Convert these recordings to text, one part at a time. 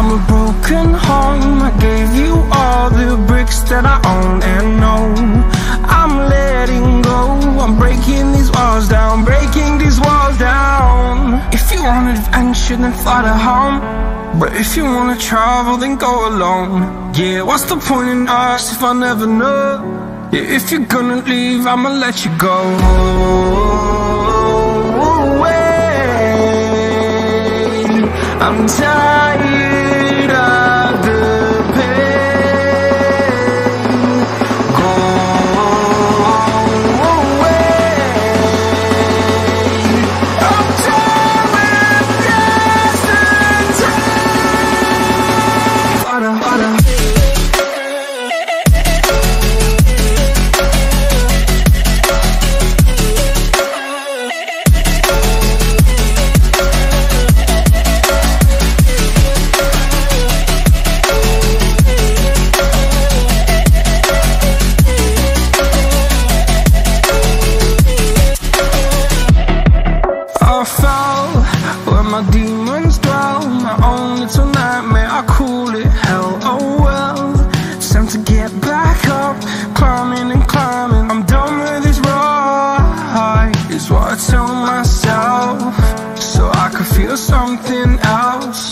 I'm a broken home. I gave you all the bricks that I own and know. I'm letting go. I'm breaking these walls down, breaking these walls down. If you want adventure, then fly to home. But if you wanna travel, then go alone. Yeah, what's the point in us if I never know? Yeah, if you're gonna leave, I'ma let you go. I'm tired of the pain. Go away. I'm tired of yesterday. Harder, harder. My demons dwell, my own little nightmare, I call it hell. Oh well, it's time to get back up, climbing and climbing. I'm done with this ride, is what I tell myself, so I could feel something else.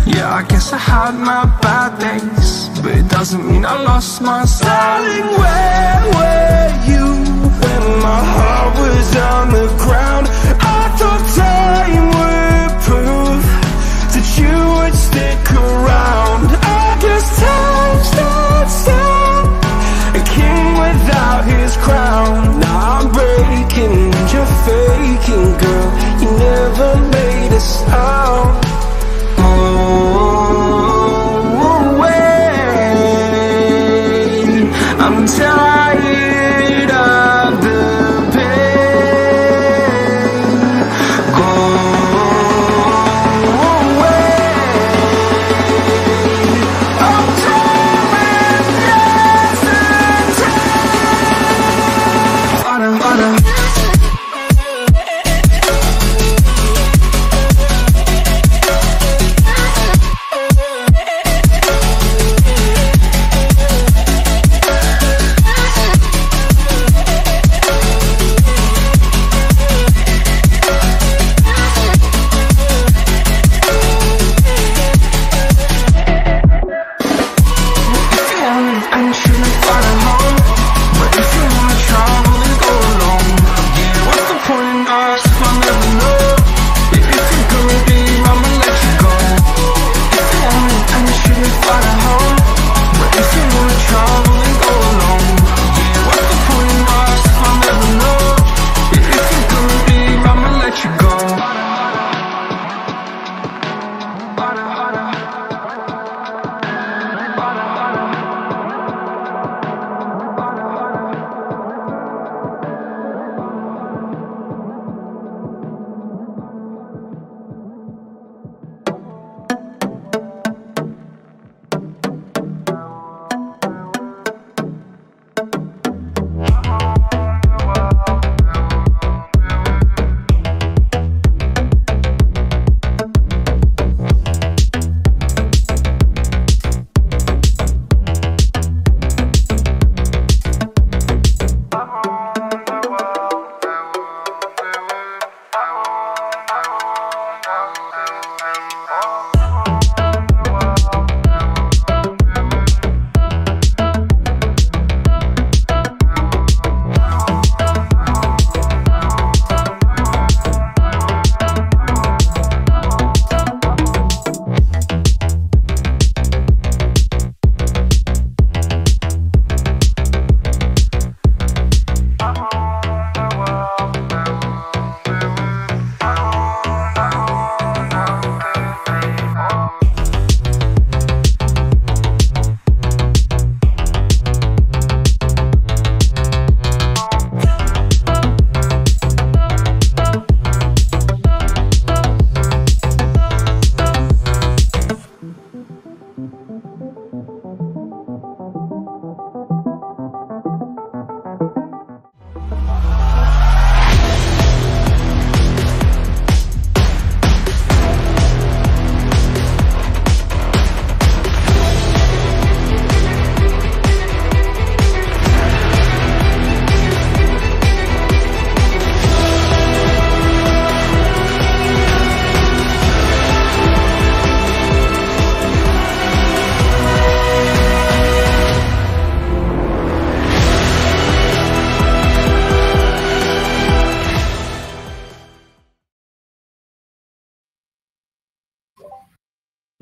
Yeah, I guess I had my bad days, but it doesn't mean I lost my style. Darling, where were you when my heart was on the ground? I thought time would prove that you would stick around. I guess time stands still, a king without his crown. Now I'm breaking and you're faking, girl. You never made a sound. Oh, wait, I'm tired of the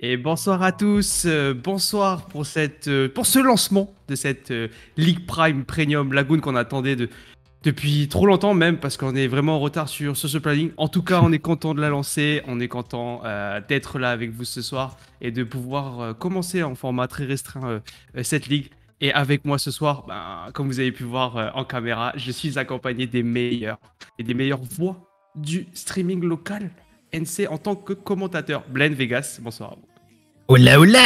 Et bonsoir à tous, bonsoir pour ce lancement de cette League Prime Premium Lagoon qu'on attendait depuis trop longtemps même, parce qu'on est vraiment en retard sur ce planning. En tout cas, on est content de la lancer, on est content d'être là avec vous ce soir et de pouvoir commencer en format très restreint cette ligue. Et avec moi ce soir, comme vous avez pu voir en caméra, je suis accompagné des meilleurs et des meilleures voix du streaming local NC en tant que commentateur. Blaine Vegas, bonsoir à vous. Oula oula.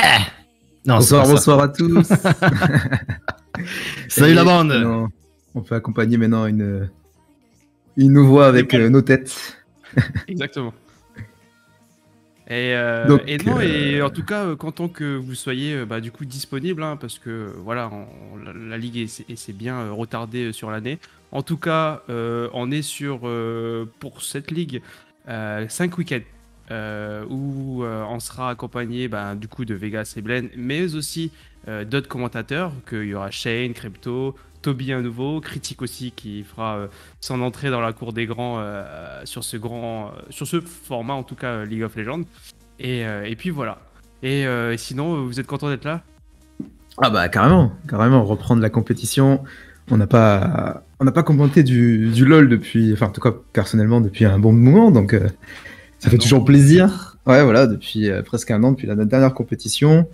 Non, bonsoir à tous. Salut la bande. Non, on peut accompagner maintenant une voix avec nos têtes. Exactement. Et en tout cas, content que vous soyez du coup disponible, hein, parce que voilà, la ligue s'est bien retardée sur l'année. En tout cas, on est sur pour cette ligue 5 week-ends. Où on sera accompagné du coup de Vegas et Blaine, mais aussi d'autres commentateurs, qu'il y aura Shane, Crypto, Toby à nouveau, Critique aussi qui fera son entrée dans la cour des grands sur ce format en tout cas League of Legends. Et puis voilà. Et sinon, vous êtes content d'être là? Ah bah carrément, reprendre la compétition. On n'a pas commenté du LoL depuis, enfin en tout cas personnellement depuis un bon moment, donc ça fait toujours plaisir. Ouais, voilà, depuis presque un an, depuis la dernière compétition.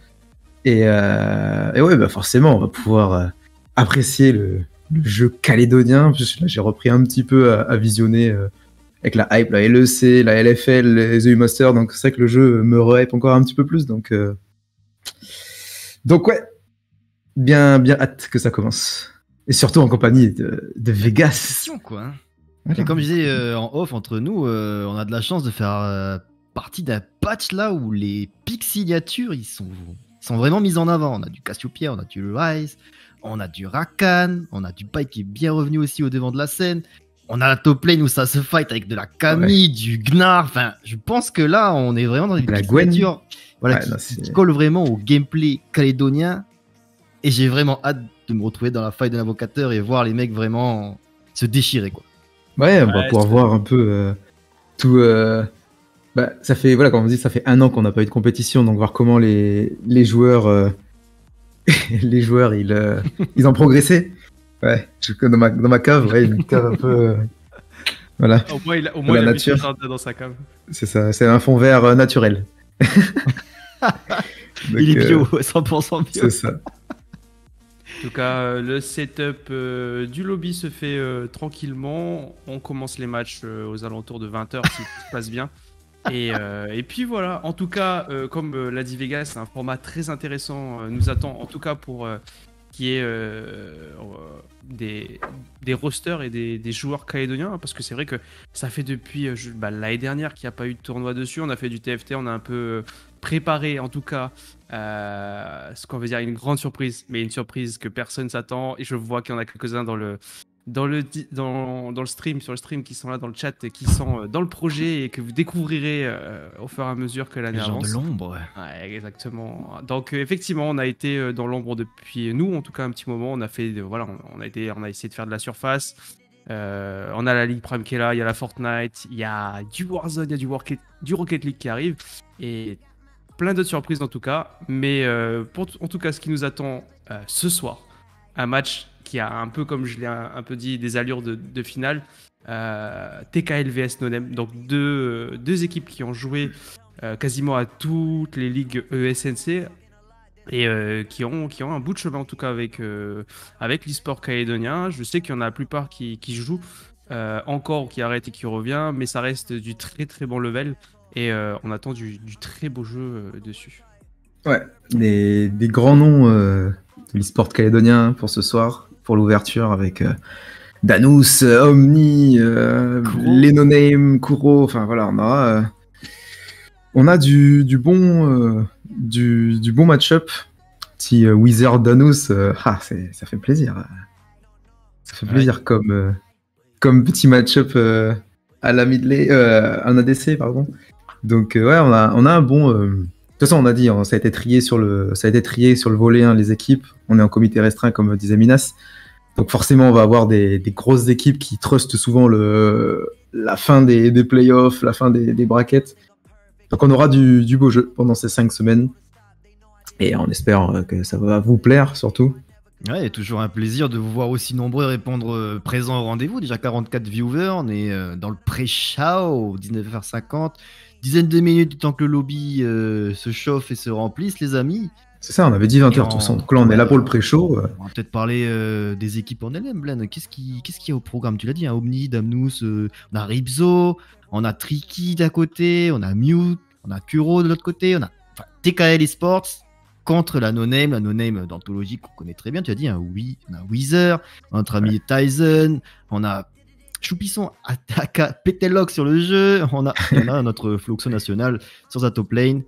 Et ouais, forcément, on va pouvoir apprécier le jeu calédonien. Là, j'ai repris un petit peu à visionner avec la hype, la LEC, la LFL, les EU Masters. Donc, c'est vrai que le jeu me re-hype encore un petit peu plus. Donc ouais, bien hâte que ça commence. Et surtout en compagnie de Vegas. Quoi. Et comme je disais en off entre nous, on a de la chance de faire partie d'un patch là où les pixeliatures ils sont vraiment mis en avant. On a du Cassiopeia, on a du Ryze, on a du Rakan, on a du Pyke qui est bien revenu aussi au devant de la scène. On a la top lane où ça se fight avec de la Camille, du Gnar. Enfin, je pense que là, on est vraiment dans une pixeliature qui colle vraiment au gameplay calédonien. Et j'ai vraiment hâte de me retrouver dans la fight de l'invocateur et voir les mecs vraiment se déchirer, quoi. Ouais, on va pouvoir voir un peu tout. Ça fait, voilà, comme on dit, ça fait un an qu'on n'a pas eu de compétition, donc voir comment les joueurs, ils ont progressé. Ouais, dans ma cave, ouais, une cave un peu. Voilà. Au moins, il a nature. Mis dans sa cave. C'est ça, c'est un fond vert naturel. Donc, il est bio, 100% bio. C'est ça. En tout cas, le setup du lobby se fait tranquillement. On commence les matchs aux alentours de 20h si tout se passe bien. Et puis voilà, en tout cas, comme l'a dit Vegas, un format très intéressant nous attend, en tout cas pour qui est des rosters et des joueurs calédoniens, parce que c'est vrai que ça fait depuis l'année dernière qu'il n'y a pas eu de tournoi dessus. On a fait du TFT, on a un peu préparé en tout cas ce qu'on veut dire une grande surprise, mais une surprise que personne s'attend, et je vois qu'il y en a quelques-uns dans le stream, sur le stream, qui sont là dans le chat, qui sont dans le projet et que vous découvrirez au fur et à mesure que l'année avance. De l'ombre. Ouais, exactement. Donc effectivement, on a été dans l'ombre depuis nous, en tout cas un petit moment. On a fait, on a essayé de faire de la surface. On a la Ligue Prime qui est là, il y a la Fortnite, il y a du Warzone, il y a du Rocket League qui arrive, et plein d'autres surprises en tout cas. Mais en tout cas, ce qui nous attend ce soir, un match qui a un peu, comme je l'ai un peu dit, des allures de finale. TKL vs Nonem, donc deux équipes qui ont joué quasiment à toutes les ligues ESNC et qui ont un bout de chemin en tout cas avec l'e-sport calédonien. Je sais qu'il y en a la plupart qui jouent encore, qui arrêtent et qui revient, mais ça reste du très très bon level et on attend du très beau jeu dessus. Ouais, des grands noms de l'e-sport calédonien pour ce soir, pour l'ouverture, avec Danus, Omni, les no-name, Kuro, enfin voilà, on a du bon match-up. Petit Wizard Danus, ça fait plaisir. Ça fait plaisir comme petit match-up à la mid lane, en ADC, pardon. Donc ouais, on a un bon. De toute façon, on a dit, ça a été trié sur le volet 1, les équipes. On est en comité restreint, comme disait Minas. Donc forcément, on va avoir des grosses équipes qui trustent souvent la fin des playoffs, la fin des brackets. Donc on aura du beau jeu pendant ces 5 semaines. Et on espère que ça va vous plaire surtout. Ouais, et toujours un plaisir de vous voir aussi nombreux répondre présents au rendez-vous. Déjà 44 viewers, on est dans le pré-show, 19h50. Dizaine de minutes du temps que le lobby se chauffe et se remplisse, les amis. C'est ça, on avait dit 20h tout ça. Donc là, on est là pour le pré-show. On va peut-être parler des équipes en elles-mêmes, Blen. Qu'est-ce qu'il y a au programme? Tu l'as dit, hein, Omni, Damnus, on a Ribzo, on a Tricky d'un côté, on a Mute, on a Kuro de l'autre côté, on a TKL Esports contre la no-name d'anthologie qu'on connaît très bien. Tu as dit, hein, oui, on a Weezer, notre ami Tyson, on a Choupisson, Ataka, Petelock sur le jeu, on a notre Fluxo national sur sa top lane,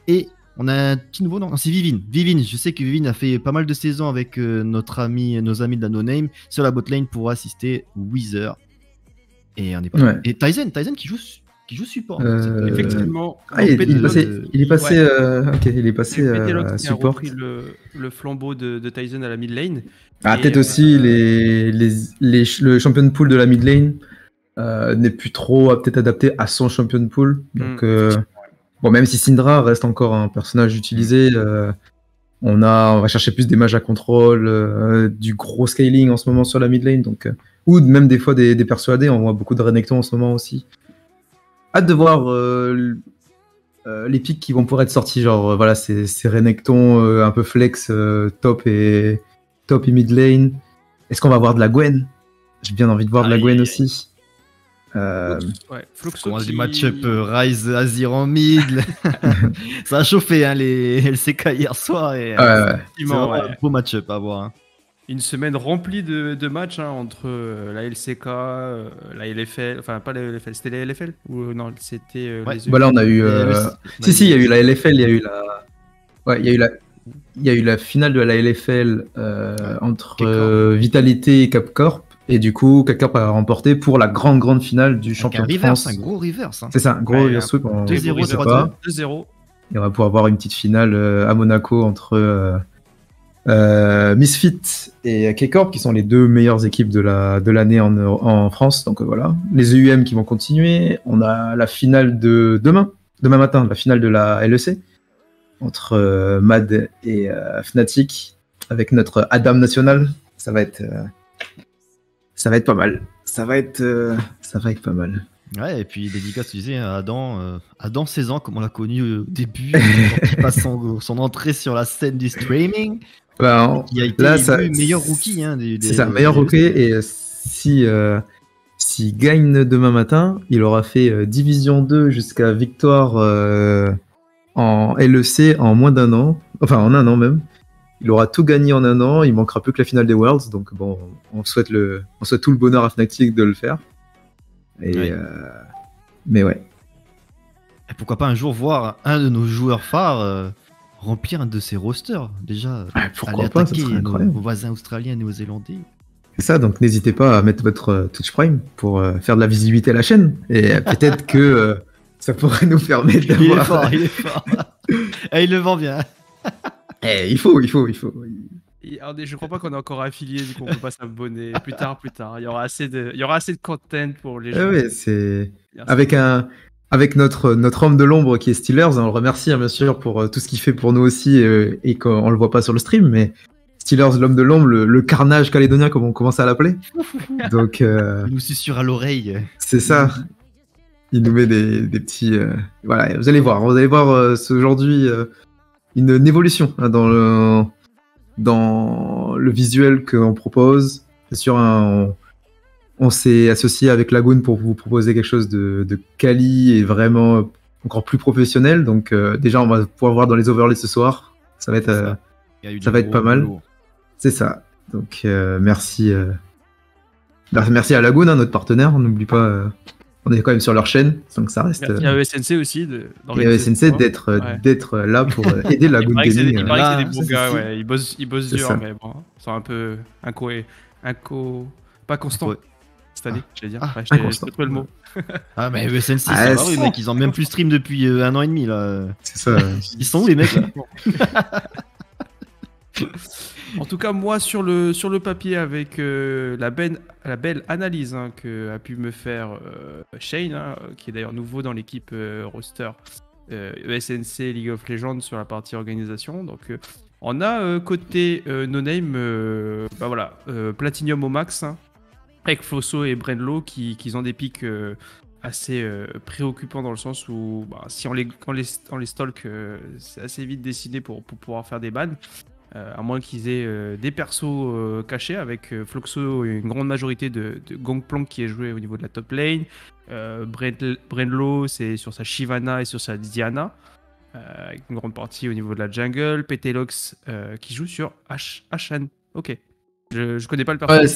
et on a un petit nouveau, non, c'est Vivine. Vivine, je sais que Vivine a fait pas mal de saisons avec nos amis de la no-name sur la bot lane pour assister Weezer. Et on est pas. Ouais. Et Tyson qui joue support. Effectivement. il est passé Petelock qui a support. repris le flambeau de Tyson à la mid lane. Ah, Et, peut-être aussi le champion pool de la mid lane n'est plus trop peut-être adapté à son champion pool. Donc, bon, même si Syndra reste encore un personnage utilisé, on va chercher plus des mages à contrôle, du gros scaling en ce moment sur la mid lane. Donc, ou même des fois des persuadés. On voit beaucoup de Renekton en ce moment aussi. Hâte de voir les pics qui vont pouvoir être sortis. Genre, voilà, ces Renekton un peu flex, top et mid lane. Est-ce qu'on va voir de la Gwen? J'ai bien envie de voir de la Gwen aussi. Fluxo Des match-up Ryze Azir en mid. Ça a chauffé, hein, les LCK hier soir. Et, c'est vraiment un beau match-up à voir. Hein. Une semaine remplie de matchs entre la LCK, la LFL, enfin pas la LFL, c'était la LFL ou non, c'était les Bah là on a eu il y a eu la LFL, il y a eu la il y a eu la finale de la LFL entre Vitality et Capcorp, et du coup Capcorp a remporté pour la grande finale du championnat de France. Un gros reverse. Hein. C'est ça, un gros reverse sweep. 2-0, 2-0. Et on va pouvoir avoir une petite finale à Monaco entre Misfit et K-Corp, qui sont les deux meilleures équipes de l'année en France. Donc voilà, les EUM qui vont continuer. On a la finale de demain matin, la finale de la LEC entre Mad et Fnatic avec notre Adam national. Ça va être pas mal. Ça va être pas mal. Ouais, et puis dédicace, tu disais, Adam 16 ans, comme on l'a connu au début, quand il passe son entrée sur la scène du streaming. Ben, il a été le meilleur rookie. Hein, c'est ça, meilleur rookie. Et s'il gagne demain matin, il aura fait Division 2 jusqu'à victoire en LEC en moins d'un an. Enfin, en un an même. Il aura tout gagné en un an. Il manquera plus que la finale des Worlds. Donc bon, on souhaite tout le bonheur à Fnatic de le faire. Et mais ouais. Et pourquoi pas un jour voir un de nos joueurs phares remplir un de ses rosters, déjà. Pourquoi pas, ça serait incroyable. Nos voisins australiens et néo-zélandais. C'est ça, donc n'hésitez pas à mettre votre Twitch Prime pour faire de la visibilité à la chaîne. Et peut-être que ça pourrait nous permettre d'avoir... Il est fort. Et il le vend bien. Il faut. Je crois pas qu'on est encore affilié, du coup on peut pas s'abonner. Plus tard. Il y aura assez de content pour les gens. Ouais, c'est... Avec notre homme de l'ombre qui est Steelers, on le remercie bien sûr pour tout ce qu'il fait pour nous aussi, et qu'on le voit pas sur le stream, mais Steelers, l'homme de l'ombre, le carnage calédonien comme on commence à l'appeler. Donc, il nous susurre à l'oreille. C'est ça. Il nous met des petits... Voilà, vous allez voir aujourd'hui une évolution hein, dans le visuel qu'on propose. C'est sûr, on s'est associé avec Lagoon pour vous proposer quelque chose de quali et vraiment encore plus professionnel. Donc déjà, on va pouvoir voir dans les overlays ce soir. Ça va être pas mal. Lourd. C'est ça. Donc merci à Lagoon, hein, notre partenaire. On n'oublie pas, on est quand même sur leur chaîne, donc ça reste. Merci à ESNC aussi. Et à ESNC d'être là pour aider Lagoon Gaming. Il paraît que c'est des bons gars, ouais. Ils bossent dur, mais bon, ils sont un peu pas constants. Cette année, j'allais dire. J'ai trouvé le mot. Ah, mais ESNC, ça va, oui, mec, ils ont même plus stream depuis 1 an et demi, là. C'est ça. Ils sont où, les mecs, là? En tout cas, moi, sur le papier, avec la belle analyse hein, qu'a pu me faire Shane, hein, qui est d'ailleurs nouveau dans l'équipe roster ESNC League of Legends sur la partie organisation. Donc on a côté No Name, bah voilà, Platinum au max, hein, avec Flosso et Brenlo qui ont des pics assez préoccupants dans le sens où bah, si on les stalk, c'est assez vite dessiné pour pouvoir faire des bans. À moins qu'ils aient des persos cachés avec Floxo et une grande majorité de Gangplank qui est joué au niveau de la top lane. Brenlo, c'est sur sa Shyvana et sur sa Diana, avec une grande partie au niveau de la jungle. Petelox qui joue sur Ashan. Ok. Je connais pas le perso. Ouais,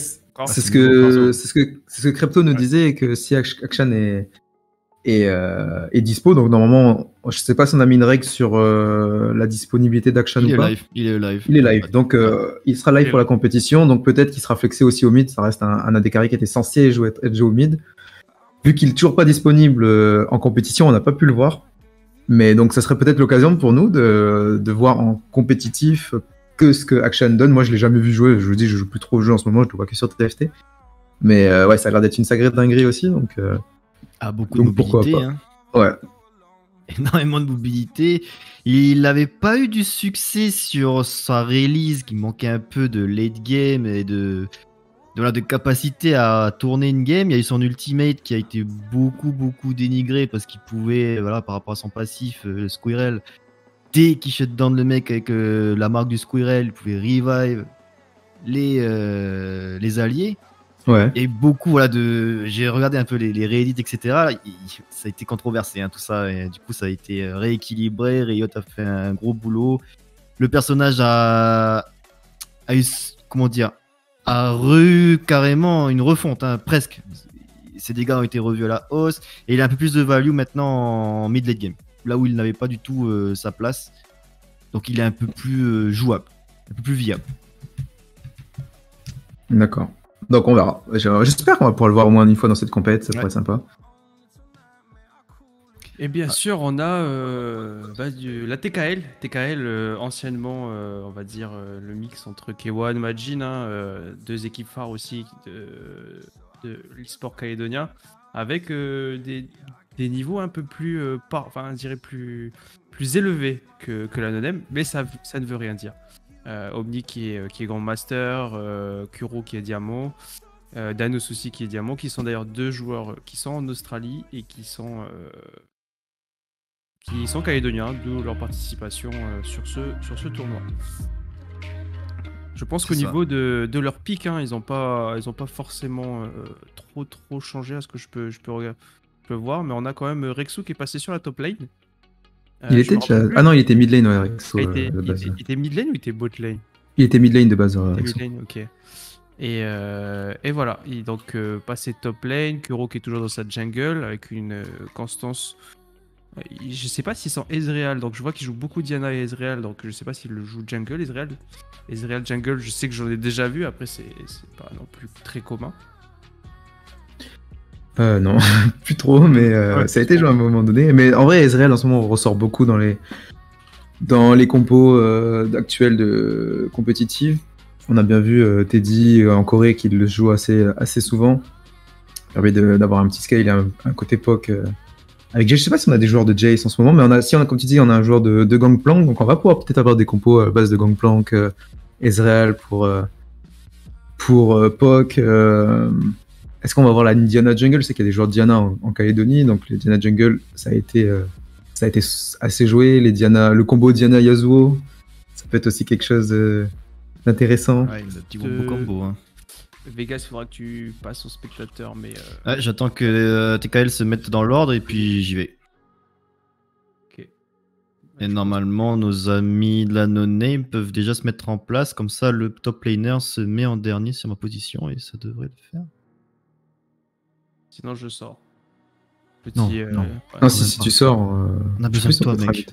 c'est ce que Crypto nous disait, que si Akshan est dispo, donc normalement, je sais pas si on a mis une règle sur la disponibilité d'Akshan ou pas. Il est live. Il est live, donc il sera live pour la compétition, donc peut-être qu'il sera flexé aussi au mid. Ça reste un AD carry qui était censé être joué au mid. Vu qu'il est toujours pas disponible en compétition, on n'a pas pu le voir. Mais donc ça serait peut-être l'occasion pour nous de voir en compétitif que ce que Akshan donne. Moi je l'ai jamais vu jouer, je vous dis je joue plus trop au jeu en ce moment, je le vois que sur TFT. Mais ouais, ça a l'air d'être une sacrée dinguerie aussi, donc beaucoup donc de mobilité, hein. Ouais. Énormément de mobilité. Il n'avait pas eu du succès sur sa release, qui manquait un peu de late game et de capacité à tourner une game. Il y a eu son ultimate qui a été beaucoup dénigré parce qu'il pouvait, voilà, par rapport à son passif, Squirrel, dès qu'il shut down le mec avec la marque du Squirrel, il pouvait revive les alliés. Ouais. Et beaucoup, voilà, j'ai regardé un peu les Reddit, etc. Ça a été controversé, hein, tout ça. Et du coup, ça a été rééquilibré. Riot a fait un gros boulot. Le personnage a eu, comment dire, a carrément une refonte, hein, presque. Ses dégâts ont été revus à la hausse. Et il a un peu plus de value maintenant en mid-late game. Là où il n'avait pas du tout sa place. Donc il est un peu plus jouable, un peu plus viable. D'accord. Donc on verra. J'espère qu'on va pouvoir le voir au moins une fois dans cette compète, ça pourrait être sympa. Et bien sûr, on a la TKL, anciennement, on va dire, le mix entre K1 et Majin, hein, deux équipes phares aussi de l'e-sport calédonien, avec des niveaux un peu plus, je dirais plus élevés que la No-Name, mais ça ne veut rien dire. Omni qui est Grand Master, Kuro qui est Diamant, Danos aussi qui est Diamant, qui sont d'ailleurs deux joueurs qui sont en Australie et qui sont calédoniens, d'où leur participation sur ce tournoi. Je pense qu'au niveau de leur pic, hein, ils n'ont pas forcément trop changé à ce que je peux voir, mais on a quand même Rexo qui est passé sur la top lane. Il était déjà... Ah non, il était mid lane, ouais, Rexo. Il était mid lane ou il était bot lane? Il était mid lane de base, Rexo. Mid lane, ok. Et voilà, il est donc passé top lane, Kuro qui est toujours dans sa jungle avec une constance. Je sais pas s'il sent Ezreal, donc je vois qu'il joue beaucoup Diana et Ezreal, donc je sais pas s'il le joue jungle, Ezreal jungle, je sais que j'en ai déjà vu, après c'est pas non plus très commun. Non, plus trop, mais ça a été joué à un moment donné. Mais en vrai, Ezreal en ce moment ressort beaucoup dans les compos actuels de compétitive. On a bien vu Teddy en Corée qui le joue assez souvent. Ça permet d'avoir un petit scale et un côté POC. Avec Jace, je sais pas si on a des joueurs de Jace en ce moment, mais comme tu dis, on a un joueur de Gangplank, donc on va pouvoir peut-être avoir des compos à base de Gangplank, Ezreal pour POC. Est-ce qu'on va avoir la Diana Jungle? Je sais qu'il y a des joueurs de Diana en Calédonie, donc les Diana Jungle, ça a été assez joué. Le combo Diana Yasuo, ça peut être aussi quelque chose d'intéressant. Ouais, le petit beau combo, hein. Vegas, il faudra que tu passes au spectateur, mais... Ouais, j'attends que TKL se mette dans l'ordre et puis j'y vais. Ok. Et normalement, nos amis de la No-Name peuvent déjà se mettre en place, comme ça le top laner se met en dernier sur ma position et ça devrait le faire. Sinon, je sors. Non, non, si tu sors... on a besoin de toi, mec.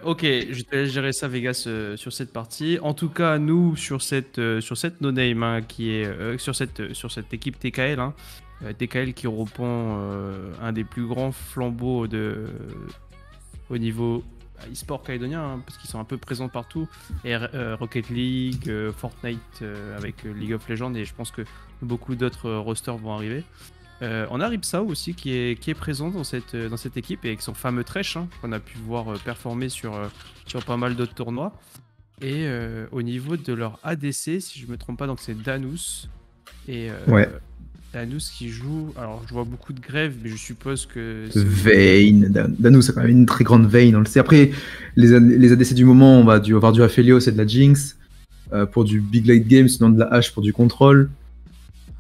Ok, je te laisse gérer ça, Vegas, sur cette partie. En tout cas, nous, sur cette no-name, hein, qui est sur cette équipe TKL, hein, TKL qui reprend un des plus grands flambeaux au niveau e-sport calédonien, hein, parce qu'ils sont un peu présents partout. Et Rocket League, Fortnite avec League of Legends, et je pense que beaucoup d'autres rosters vont arriver. On a Ripsao aussi qui est présent dans cette équipe et avec son fameux Thresh qu'on a pu voir performer sur pas mal d'autres tournois. Et au niveau de leur ADC, si je me trompe pas, donc c'est Danus. Et Danus qui joue. Alors je vois beaucoup de Grève, mais je suppose que. Vayne. Danus a quand même une très grande Vayne, on le sait. Après, les ADC du moment, on va avoir du Aphelios et de la Jinx. Pour du Big Late Game, sinon de la hache pour du contrôle.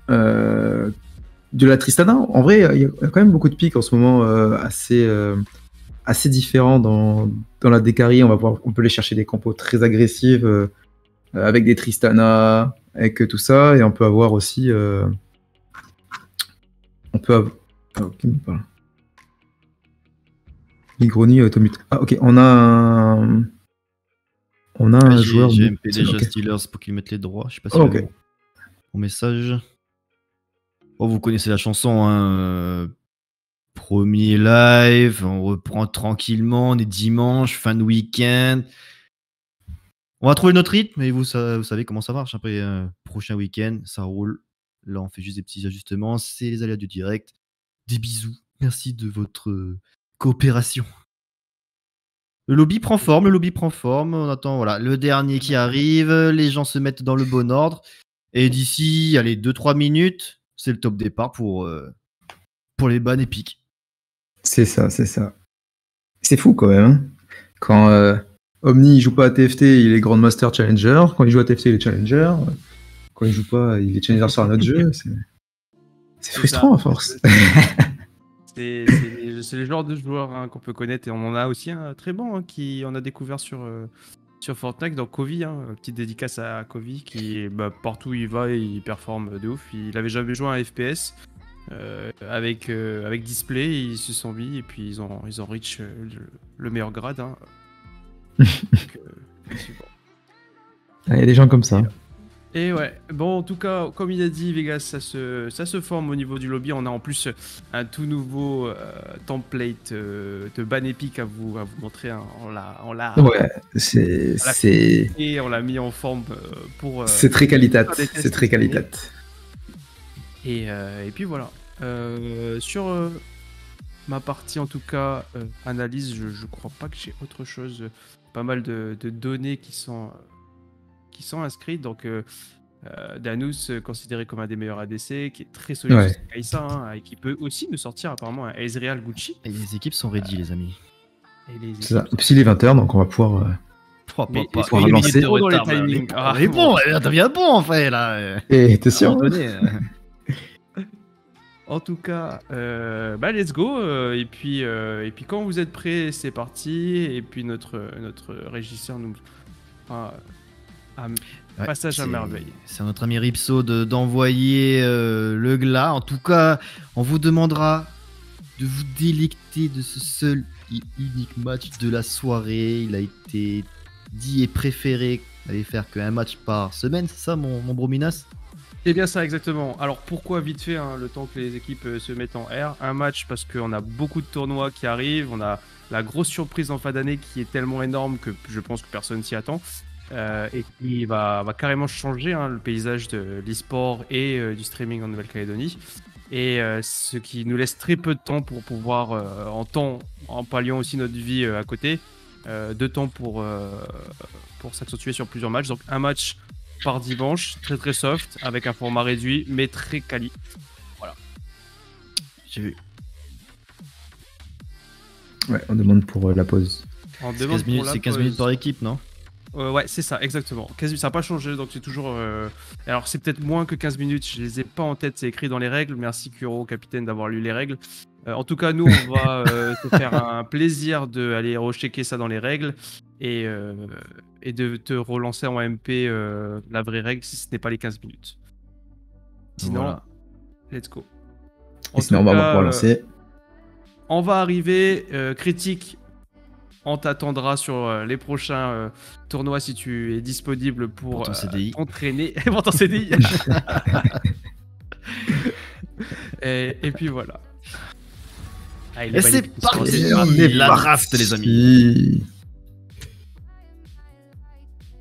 De la Tristana, en vrai, il y a quand même beaucoup de pics en ce moment assez différents dans la Dekari. On peut aller chercher des compos très agressives avec des Tristana, avec tout ça, et on peut avoir aussi. Migroni Automute. Ah, ok, on a un joueur. J'ai MP déjà Steelers pour qu'ils mettent les droits. Je sais pas si mon message. Oh, vous connaissez la chanson, hein. Premier live, on reprend tranquillement, on est dimanche, fin de week-end. On va trouver notre rythme, et vous savez comment ça marche. Après, prochain week-end, ça roule. Là, on fait juste des petits ajustements. C'est les aléas du direct. Des bisous. Merci de votre coopération. Le lobby prend forme. On attend voilà, le dernier qui arrive. Les gens se mettent dans le bon ordre. Et d'ici, allez, 2-3 minutes, c'est le top départ pour les bans épiques. C'est ça. C'est fou quand même. Hein. Quand Omni il joue pas à TFT, il est Grandmaster Challenger. Quand il joue à TFT, il est Challenger. Quand il joue pas, il est Challenger sur un autre jeu. C'est frustrant à force. C'est le genre de joueur qu'on peut connaître, et on en a aussi un très bon qui on a découvert sur Fortnite, donc Kovi, petite dédicace à Kovi qui partout où il va il performe de ouf. Il avait jamais joué à un FPS avec Display, ils se sont mis et puis ils ont reach le meilleur grade. Donc, il y a des gens comme ça. Et ouais, bon, en tout cas, comme il a dit, Vegas, ça se forme au niveau du lobby. On a en plus un tout nouveau template de ban épique à vous montrer. Hein. On l'a mis en forme pour. C'est très qualitate. C'est très qualitate. Et puis voilà. Sur ma partie, en tout cas, analyse, je crois pas que j'ai autre chose. Pas mal de données qui sont inscrites. Donc, Danus, considéré comme un des meilleurs ADC, qui est très solide sur Kai'Sa, et qui peut aussi nous sortir apparemment un Ezreal Gucci. Et les équipes sont ready, les amis. C'est ça. Et puis il est 20h, donc on va pouvoir. Pouvoir lancer dans les timings. Mais bon, t'as bien bon en fait là. Et t'es sûr? En tout cas, let's go. Et puis quand vous êtes prêts, c'est parti. Et puis notre régisseur nous passage à merveille. C'est à notre ami Ripso d'envoyer le glas. En tout cas, on vous demandera de vous délecter de ce seul et unique match de la soirée. Il a été dit et préféré d'aller faire qu'un match par semaine. C'est ça, mon Brominas? C'est bien ça, exactement. Alors pourquoi vite fait, le temps que les équipes se mettent en R? Un match parce qu'on a beaucoup de tournois qui arrivent. On a la grosse surprise en fin d'année qui est tellement énorme que je pense que personne s'y attend. Et qui va carrément changer le paysage de l'e-sport et du streaming en Nouvelle-Calédonie. Et ce qui nous laisse très peu de temps pour pouvoir, en palliant aussi notre vie à côté, de temps pour s'accentuer sur plusieurs matchs. Donc un match par dimanche, très très soft, avec un format réduit, mais très quali. Voilà. J'ai vu. Ouais, on demande pour la pause. C'est 15 minutes par équipe, non? Ouais, c'est ça, exactement. Ça n'a pas changé, donc c'est toujours. Alors, c'est peut-être moins que 15 minutes, je les ai pas en tête, c'est écrit dans les règles. Merci, Kuro, capitaine, d'avoir lu les règles. En tout cas, nous, on va se faire un plaisir d'aller rechecker ça dans les règles et de te relancer en MP la vraie règle si ce n'est pas les 15 minutes. Sinon, voilà. Let's go. Sinon, on va pouvoir lancer. On va arriver, critique. On t'attendra sur les prochains tournois si tu es disponible pour t'entraîner. Pour ton CDI. et puis voilà. Et c'est parti, la draft, les amis.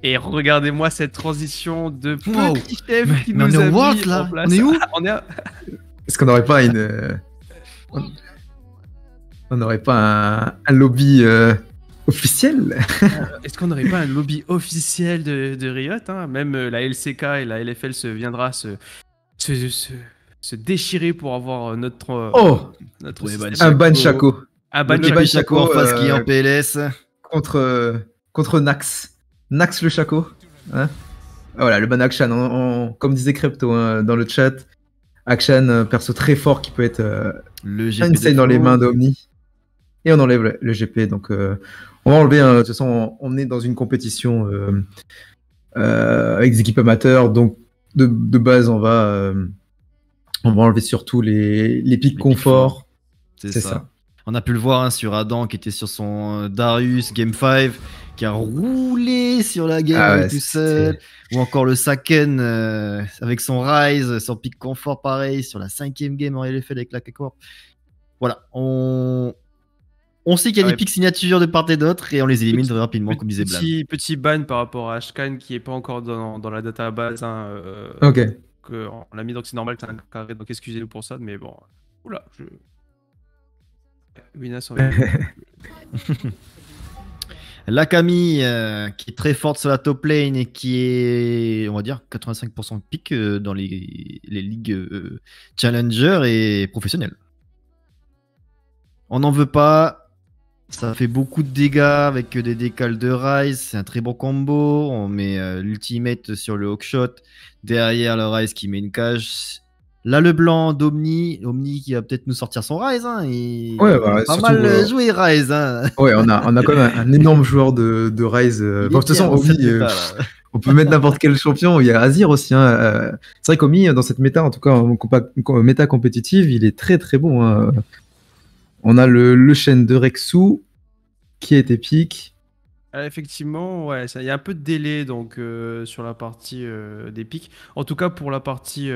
Et regardez-moi cette transition de petit chef qui nous a mis en place. On est où? Est-ce qu'on n'aurait pas on n'aurait pas un lobby officiel? Est-ce qu'on n'aurait pas un lobby officiel de Riot, hein? Même la LCK et la LFL viendra se déchirer pour avoir notre Ouais, système. Un ban Chaco Un ban Le Chaco. ban Chaco en face qui est en PLS. contre Nax. Nax le Chaco. Hein, voilà, le ban Akshan. Comme disait Crypto hein, dans le chat, Akshan, perso très fort qui peut être Le GP insane dans les mains d'Omni. Et on enlève le GP. Donc, on va enlever. De toute façon, on est dans une compétition avec des équipes amateurs. Donc, de base, on va enlever surtout les pics confort. C'est ça. On a pu le voir hein, sur Adam qui était sur son Darius Game 5, qui a roulé sur la game tout seul. Ou encore le Saken avec son Rise, son pic confort pareil, sur la 5ème game en LFL avec la K-Corp. Voilà, on sait qu'il y a des pics signatures de part et d'autre et on les élimine très rapidement, comme disait Blam. Petit ban par rapport à Ashkan qui est pas encore dans la database. Hein, ok. On l'a mis donc c'est normal que c'est un carré, donc excusez-nous pour ça, mais bon. Oula, La Camille qui est très forte sur la top lane et qui est, on va dire, 85% de pick dans les ligues challenger et professionnelles. On n'en veut pas. Ça fait beaucoup de dégâts avec des décals de Rise. C'est un très bon combo. On met l'ultimate sur le hookshot. Derrière le Rise qui met une cage. Là, le blanc d'Omni. Omni qui va peut-être nous sortir son Rise. Hein. Ouais, bah, pas mal joué Rise. Hein. Ouais, on a quand même un énorme joueur de Rise. Bon, de toute façon, Omni, on peut mettre n'importe quel champion. Il y a Azir aussi. Hein. C'est vrai qu'Omni, dans cette méta, en tout cas en méta compétitive, il est très très bon. Hein. On a le chaîne de Rexou qui est épique. Effectivement, ouais, il y a un peu de délai donc sur la partie des pics. En tout cas pour la partie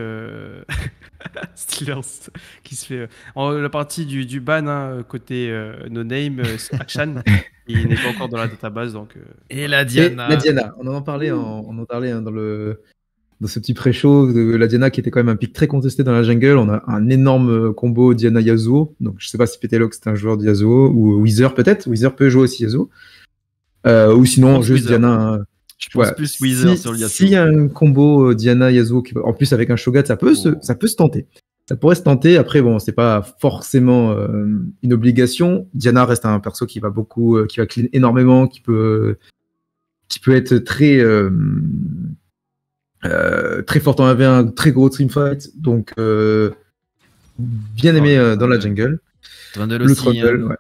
Steelers qui se fait la partie du ban hein, côté no name Akshan qui n'est pas encore dans la database donc. Et la Diana. Et la Diana, on en parlait, hein, dans ce petit pré-show de la Diana qui était quand même un pick très contesté dans la jungle. On a un énorme combo Diana Yasuo. Donc je sais pas si Petelox c'est un joueur de Yasuo ou Wither peut-être. Wither peut jouer aussi Yasuo. Ou sinon juste Wither. Diana. Je pense plus Wither sur le Yasuo. S'il y a un combo Diana Yasuo en plus avec un Shogat, ça peut se tenter. Ça pourrait se tenter. Après bon, c'est pas forcément une obligation. Diana reste un perso qui va clean énormément, qui peut être très très fort en 1v1, très gros teamfight, donc bien aimé dans la jungle. Trundle le aussi, Trundle, hein. ouais.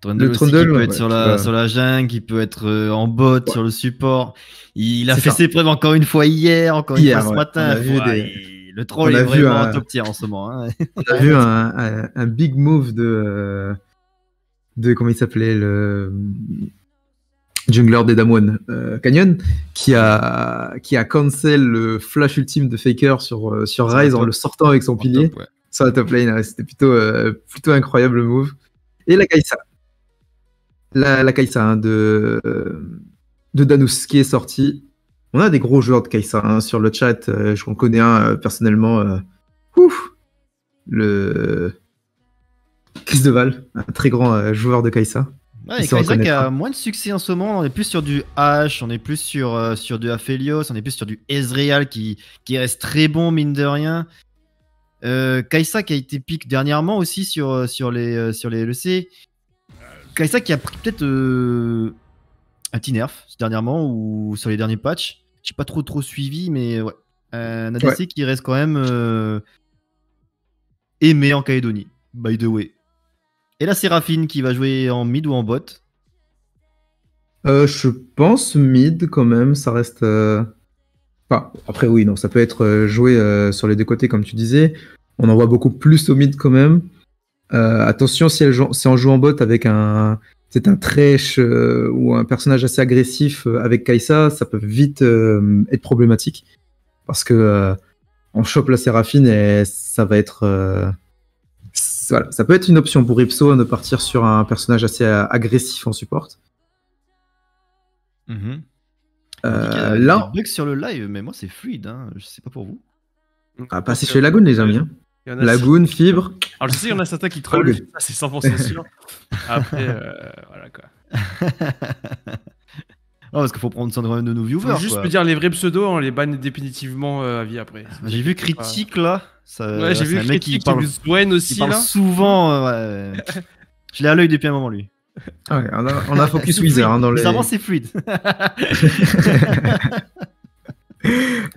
Trundle aussi, qui peut être sur la jungle, qui peut être en bot, sur le support. Il a fait ses preuves encore une fois hier, encore une fois ce matin. Le troll est vraiment en top tier en ce moment. Hein. On a vu un big move de comment il s'appelait le jungler des Damwon, Canyon, qui a cancel le flash ultime de Faker sur Rise en le sortant avec son pilier sur la top lane. Ouais, c'était plutôt incroyable le move. Et la Kai'Sa. La Kai'Sa hein, de Danus qui est sortie. On a des gros joueurs de Kai'Sa hein, sur le chat. Je en connais un personnellement. Le Chris Deval, un très grand joueur de Kai'Sa. Ouais, et Kai'Sa qui a moins de succès en ce moment, on est plus sur du H, on est plus sur du Aphelios, on est plus sur du Ezreal qui reste très bon mine de rien. Kai'Sa qui a été pick dernièrement aussi sur les LEC. Kai'Sa qui a pris peut-être un petit nerf dernièrement ou sur les derniers patchs. J'ai pas trop suivi, mais ouais. Un ADC qui reste quand même aimé en Calédonie, by the way. Et la Séraphine qui va jouer en mid ou en bot? Je pense mid quand même, ça reste... Enfin, après oui, non, ça peut être joué sur les deux côtés comme tu disais. On en voit beaucoup plus au mid quand même. Attention si on joue en bot avec un Thresh ou un personnage assez agressif avec Kai'Sa, ça peut vite être problématique. Parce que on chope la Séraphine et ça va être... Voilà, ça peut être une option pour Ipso de partir sur un personnage assez agressif en support. Mm-hmm. Là, il y a un bug sur le live, mais moi c'est fluide, hein. Je sais pas pour vous. Passez chez Lagoon les amis. Hein. Il y en a Lagoon, Fibre. Alors je sais, il y en a certains qui trollent, ça c'est 100% sûr. Après, voilà quoi. Non, parce qu'il faut prendre soin de nos viewers. Faut juste me dire les vrais pseudos, on les banne définitivement à vie après. J'ai vu Critique là. Ouais, j'ai vu Critique, j'ai vu Swen aussi là. Souvent. Je l'ai à l'œil depuis un moment lui. Ah ouais, on a Focus Wither dans les. Bizarrement, c'est fluide.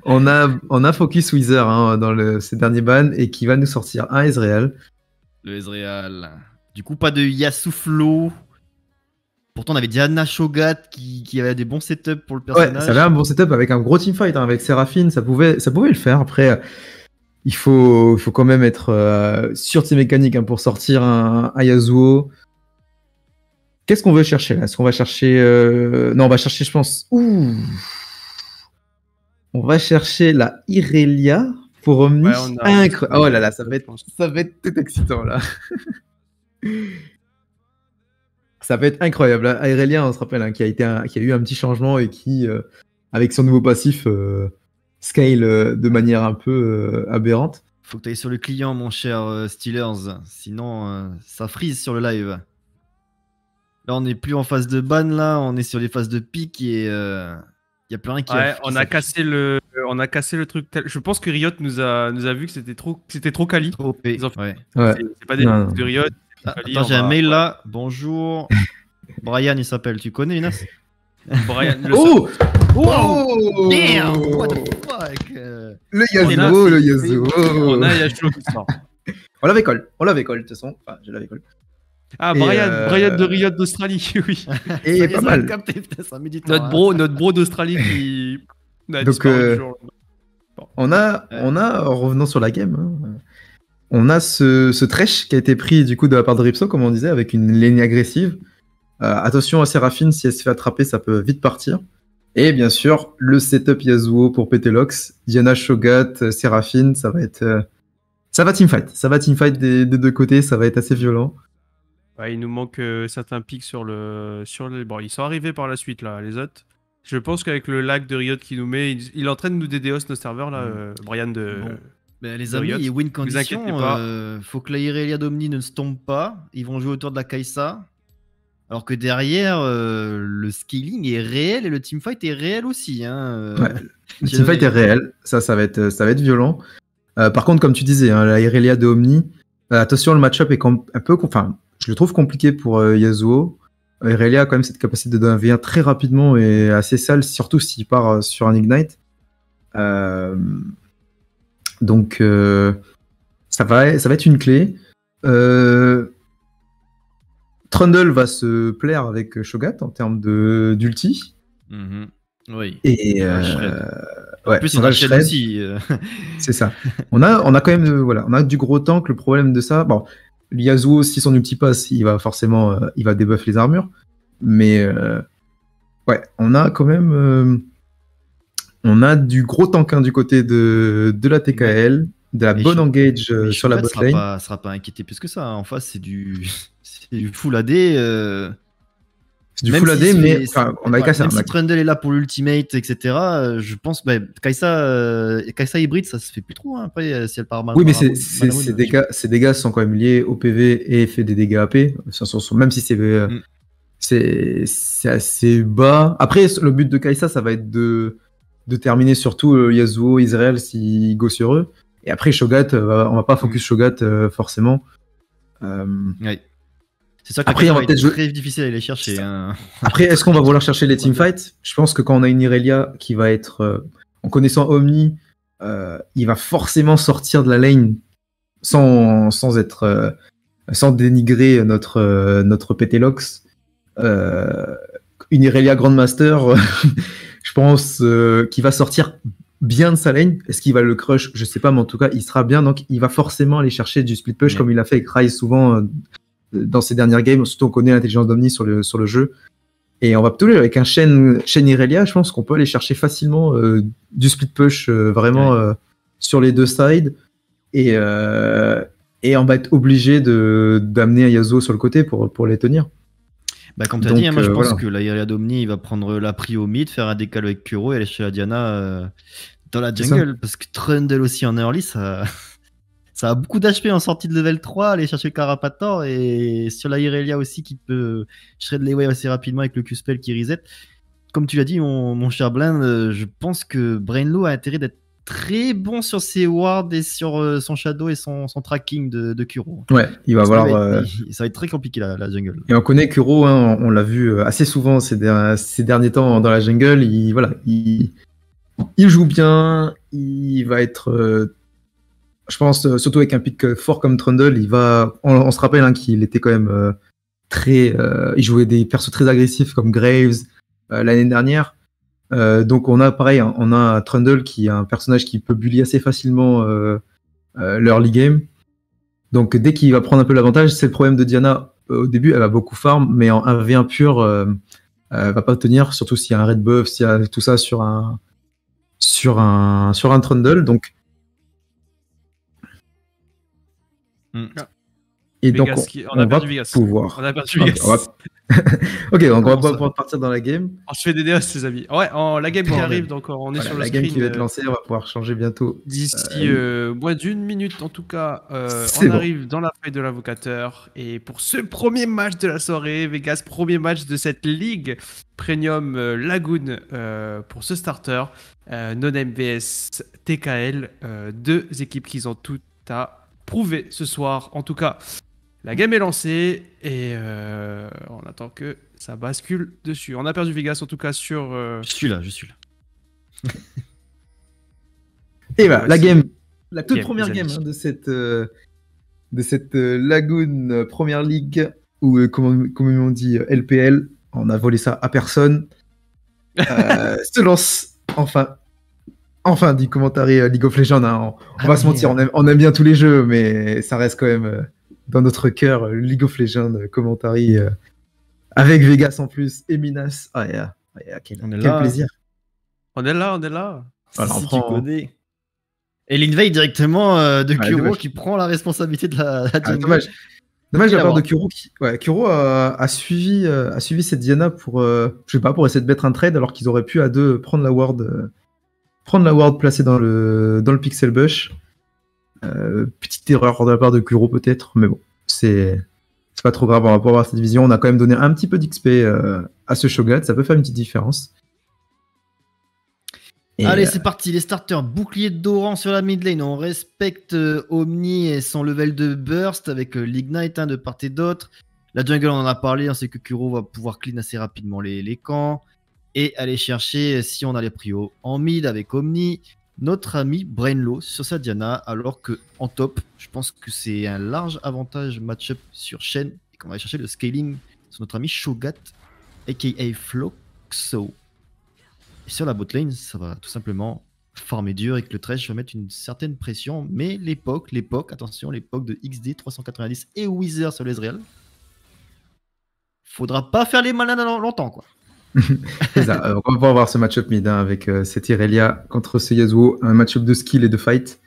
on a Focus Wither dans ces derniers bans et qui va nous sortir un Ezreal. Le Ezreal. Du coup, pas de Yasuflo. Pourtant, on avait Diana Shogat qui avait des bons setups pour le personnage. Ouais, ça avait un bon setup avec un gros teamfight avec Seraphine, ça pouvait le faire. Après, il faut quand même être sur ses mécaniques pour sortir un Yasuo. Qu'est-ce qu'on veut chercher là? Est-ce qu'on va chercher... Non, on va chercher, je pense... On va chercher la Irelia pour Omni. Ouais, oh là là, ça va être tout excitant là. Ça va être incroyable. Irelia, on se rappelle, qui a eu un petit changement et qui, avec son nouveau passif, scale de manière un peu aberrante. Faut que tu ailles sur le client, mon cher Steelers. Sinon, ça freeze sur le live. Là, on n'est plus en phase de ban, là, on est sur les phases de pic et il n'y a plus rien qui... Ouais, on a cassé le truc. Je pense que Riot nous a vu que c'était trop quali. Trop OP. Ouais. C'est pas des trucs de Riot. Attends, j'ai un mail là. Bonjour. Brian, il s'appelle. Tu connais, Inas? Brian. Oh Damn! What the fuck? Le Yasuo. On a Yasuo qui sort. On l'avait call, de toute façon. Enfin, je l'avais call. Ah, Brian de Riot d'Australie, oui. Et pas mal. Notre bro d'Australie qui... Donc, on a, revenons sur la game, on a ce Thresh qui a été pris du coup de la part de Ripso, comme on disait, avec une ligne agressive. Attention à Seraphine, si elle se fait attraper, ça peut vite partir. Et bien sûr, le setup Yasuo pour Petelox, Diana Shogat, Seraphine, ça va teamfight. Ça va teamfight des deux côtés, ça va être assez violent. Ouais, il nous manque certains pics sur le... Bon, ils sont arrivés par la suite, là, les autres. Je pense qu'avec le lag de Riot qui nous met, il est en train de nous DDoS nos serveurs, là, Brian de... Bon. Les amis, et win condition, faut que la Irelia d'Omni ne se tombe pas. Ils vont jouer autour de la Kai'Sa. Alors que derrière, le scaling est réel et le teamfight est réel aussi. Ouais, le teamfight est réel, ça va être violent. Par contre, comme tu disais, la Irelia d'Omni, attention, le match-up est un peu... Enfin, je le trouve compliqué pour Yasuo. Irelia a quand même cette capacité de 1v1 très rapidement et assez sale, surtout s'il part sur un Ignite. Donc, ça va être une clé. Trundle va se plaire avec Shogat en termes d'ulti. Oui. Et en plus, on a le shred aussi. C'est ça. On a quand même on a du gros tank. Le problème de ça, bon, Yasuo, si son ulti passe, il va forcément il va debuff les armures. Mais ouais, on a quand même on a du gros tank du côté de la TKL, de la bonne engage sur la bot lane. Sera pas inquiété plus que ça. En face, c'est du full AD. C'est du full AD, mais on a cassé un max. Si Trundle est là pour l'ultimate, etc., je pense Kai'Sa hybride, ça se fait plus trop. Après, si elle part mal. Oui, mais ces dégâts sont quand même liés au PV et fait des dégâts AP. Même si c'est assez bas. Après, le but de Kai'Sa, ça va être de terminer surtout Yasuo, Israël s'il go sur eux. Et après, Shogat, on va pas focus Shogat forcément. Ouais. C'est ça que après, on va peut-être très difficile à aller chercher. Après, est-ce qu'on va vouloir chercher les teamfights? Je pense que quand on a une Irelia qui va être, en connaissant Omni, il va forcément sortir de la lane sans dénigrer notre Petelox. Une Irelia Grandmaster, je pense qu'il va sortir bien de sa lane. Est-ce qu'il va le crush? Je sais pas, mais en tout cas, il sera bien. Donc, il va forcément aller chercher du split push comme il a fait avec Ryze souvent dans ses dernières games. Surtout, on connaît l'intelligence d'Omni sur le jeu. Et on va plutôt avec un Shen Irelia, je pense qu'on peut aller chercher facilement du split push vraiment sur les deux sides. Et on va être obligé d'amener un Yasuo sur le côté pour les tenir. Bah, comme tu as dit, moi je pense que la Irelia d'Omni il va prendre la prio mid, faire un décal avec Kuro et aller chez la Diana dans la jungle. Parce que Trundle aussi en early, ça Ça a beaucoup d'HP en sortie de level 3, aller chercher le Carapator, et sur la Irelia aussi qui peut shred les waves assez rapidement avec le Q-Spell qui reset. Comme tu l'as dit, mon cher Blind, je pense que Brainlow a intérêt d'être très bon sur ses wards et sur son shadow et son tracking de Kuro. Ouais, il va avoir. Ça va être très compliqué la jungle. Et on connaît Kuro, hein, on l'a vu assez souvent ces derniers temps dans la jungle. Il joue bien, il va être. Je pense, surtout avec un pick fort comme Trundle, on se rappelle hein, qu'il était quand même très. Il jouait des persos très agressifs comme Graves l'année dernière. Donc on a pareil, hein, on a Trundle qui est un personnage qui peut bully assez facilement l'early game. Donc dès qu'il va prendre un peu l'avantage, c'est le problème de Diana. Au début, elle va beaucoup farm, mais en 1v1 pur, elle va pas tenir, surtout s'il y a un red buff, s'il y a tout ça sur un Trundle. Donc et donc on va pouvoir. On a perdu Vegas. Ok, donc on va pouvoir partir dans la game. Alors, je fais des DOS, les amis. Ouais, la game qui arrive, donc on est sur le screen. La game qui va être lancée, on va pouvoir changer bientôt. D'ici moins d'une minute, en tout cas, on arrive dans la feuille de l'invocateur. Et pour ce premier match de la soirée, Vegas, premier match de cette ligue Premium Lagoon pour ce starter. No-Name vs TKL, deux équipes qui ont tout à prouver ce soir. En tout cas, la game est lancée et on attend que ça bascule dessus. On a perdu Vegas en tout cas sur... Je suis là. Et voilà, la toute première game hein, de cette Lagoon Première Ligue, ou comme on dit LPL, on a volé ça à personne. Se lance enfin dit commentary League of Legends. Hein, on va se mentir, on aime bien tous les jeux, mais ça reste quand même dans notre cœur League of Legends commentary avec Vegas en plus et Minas. Quel plaisir. On est là. Voilà, si tu connais. Et l'invade directement de Kuro qui prend la responsabilité de la dommage de la part de Kuro. Kuro a suivi cette Diana pour essayer de mettre un trade alors qu'ils auraient pu à deux prendre la ward placée dans le pixel bush. Petite erreur de la part de Kuro peut-être, mais bon, c'est pas trop grave, on va pouvoir voir cette division. On a quand même donné un petit peu d'XP à ce Shogun, ça peut faire une petite différence. Et allez, c'est parti, les starters, bouclier d'Oran sur la mid lane, on respecte Omni et son level de burst avec l'Ignite de part et d'autre. La jungle, on en a parlé, on sait que Kuro va pouvoir clean assez rapidement les camps et aller chercher, si on a les prios, en mid avec Omni, notre ami Brainlow sur sa Diana, alors que en top, je pense que c'est un large avantage match-up sur Shen et qu'on va aller chercher le scaling sur notre ami Shogat, aka Floxo. Et sur la bot lane, ça va tout simplement farmer dur et que le Thresh va mettre une certaine pression, mais l'époque, attention, l'époque de XD 390 et Wither sur l'Ezreal, faudra pas faire les malins longtemps, quoi. C'est ça, on va pouvoir voir ce match-up mid hein, avec cette Irelia contre ce Yasuo, un match-up de skill et de fight.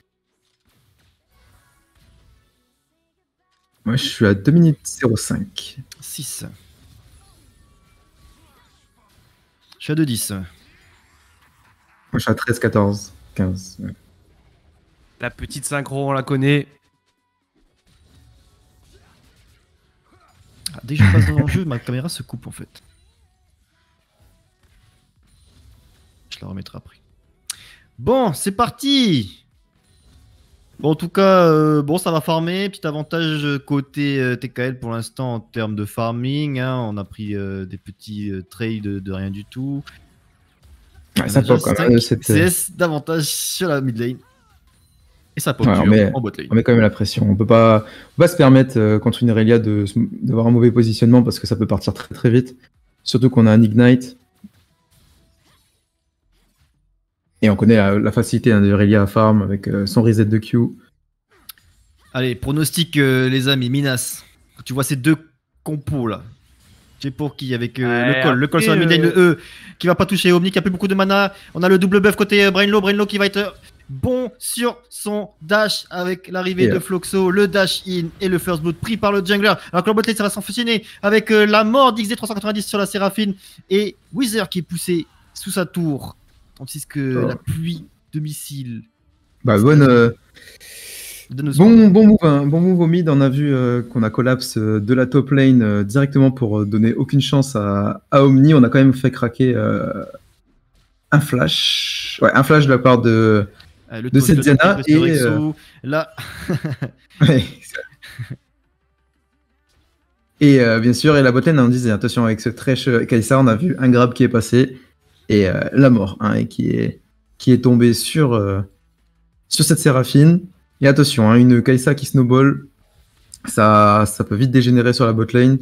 Moi je suis à 2 minutes 05. 6. Je suis à 2-10. Moi je suis à 13, 14, 15. Ouais. La petite synchro, on la connaît. Dès que je passe dans le jeu, ma caméra se coupe en fait. Je la remettrai après. Bon, c'est parti. Bon, en tout cas, ça va farmer. Petit avantage côté TKL pour l'instant en termes de farming. Hein. On a pris des petits trades de rien du tout. Ouais, ça pop quand même. CS d'avantage sur la mid lane. Et ça pop en bot lane. On met quand même la pression. On peut pas se permettre contre une Irelia d'avoir un mauvais positionnement parce que ça peut partir très très vite. Surtout qu'on a un Ignite. Et on connaît la facilité de Irelia à farm avec son reset de Q. Allez, pronostic les amis, Minas. Tu vois ces deux compos là. C'est pour qui avec le call sur la mid lane, le E qui va pas toucher Omni qui a plus beaucoup de mana. On a le double buff côté Brainlow qui va être bon sur son dash avec l'arrivée de Floxo, le dash in et le first blood pris par le jungler. Alors que la bot lane ça va s'enfusionner avec la mort d'XD 390 sur la Séraphine et Wither qui est poussé sous sa tour. Tandis que la pluie de missiles. Bonne Bon move au mid. On a vu qu'on a collapse de la top lane directement pour donner aucune chance à Omni. On a quand même fait craquer un flash. Ouais, un flash de la part de cette Diana. Et là. Ouais. Et bien sûr, et la botlane, on disait attention avec ce trash Kai'Sa, on a vu un grab qui est passé et la mort, hein, et qui est tombé sur cette Séraphine. Et attention, hein, une Kai'Sa qui snowball, ça peut vite dégénérer sur la botlane.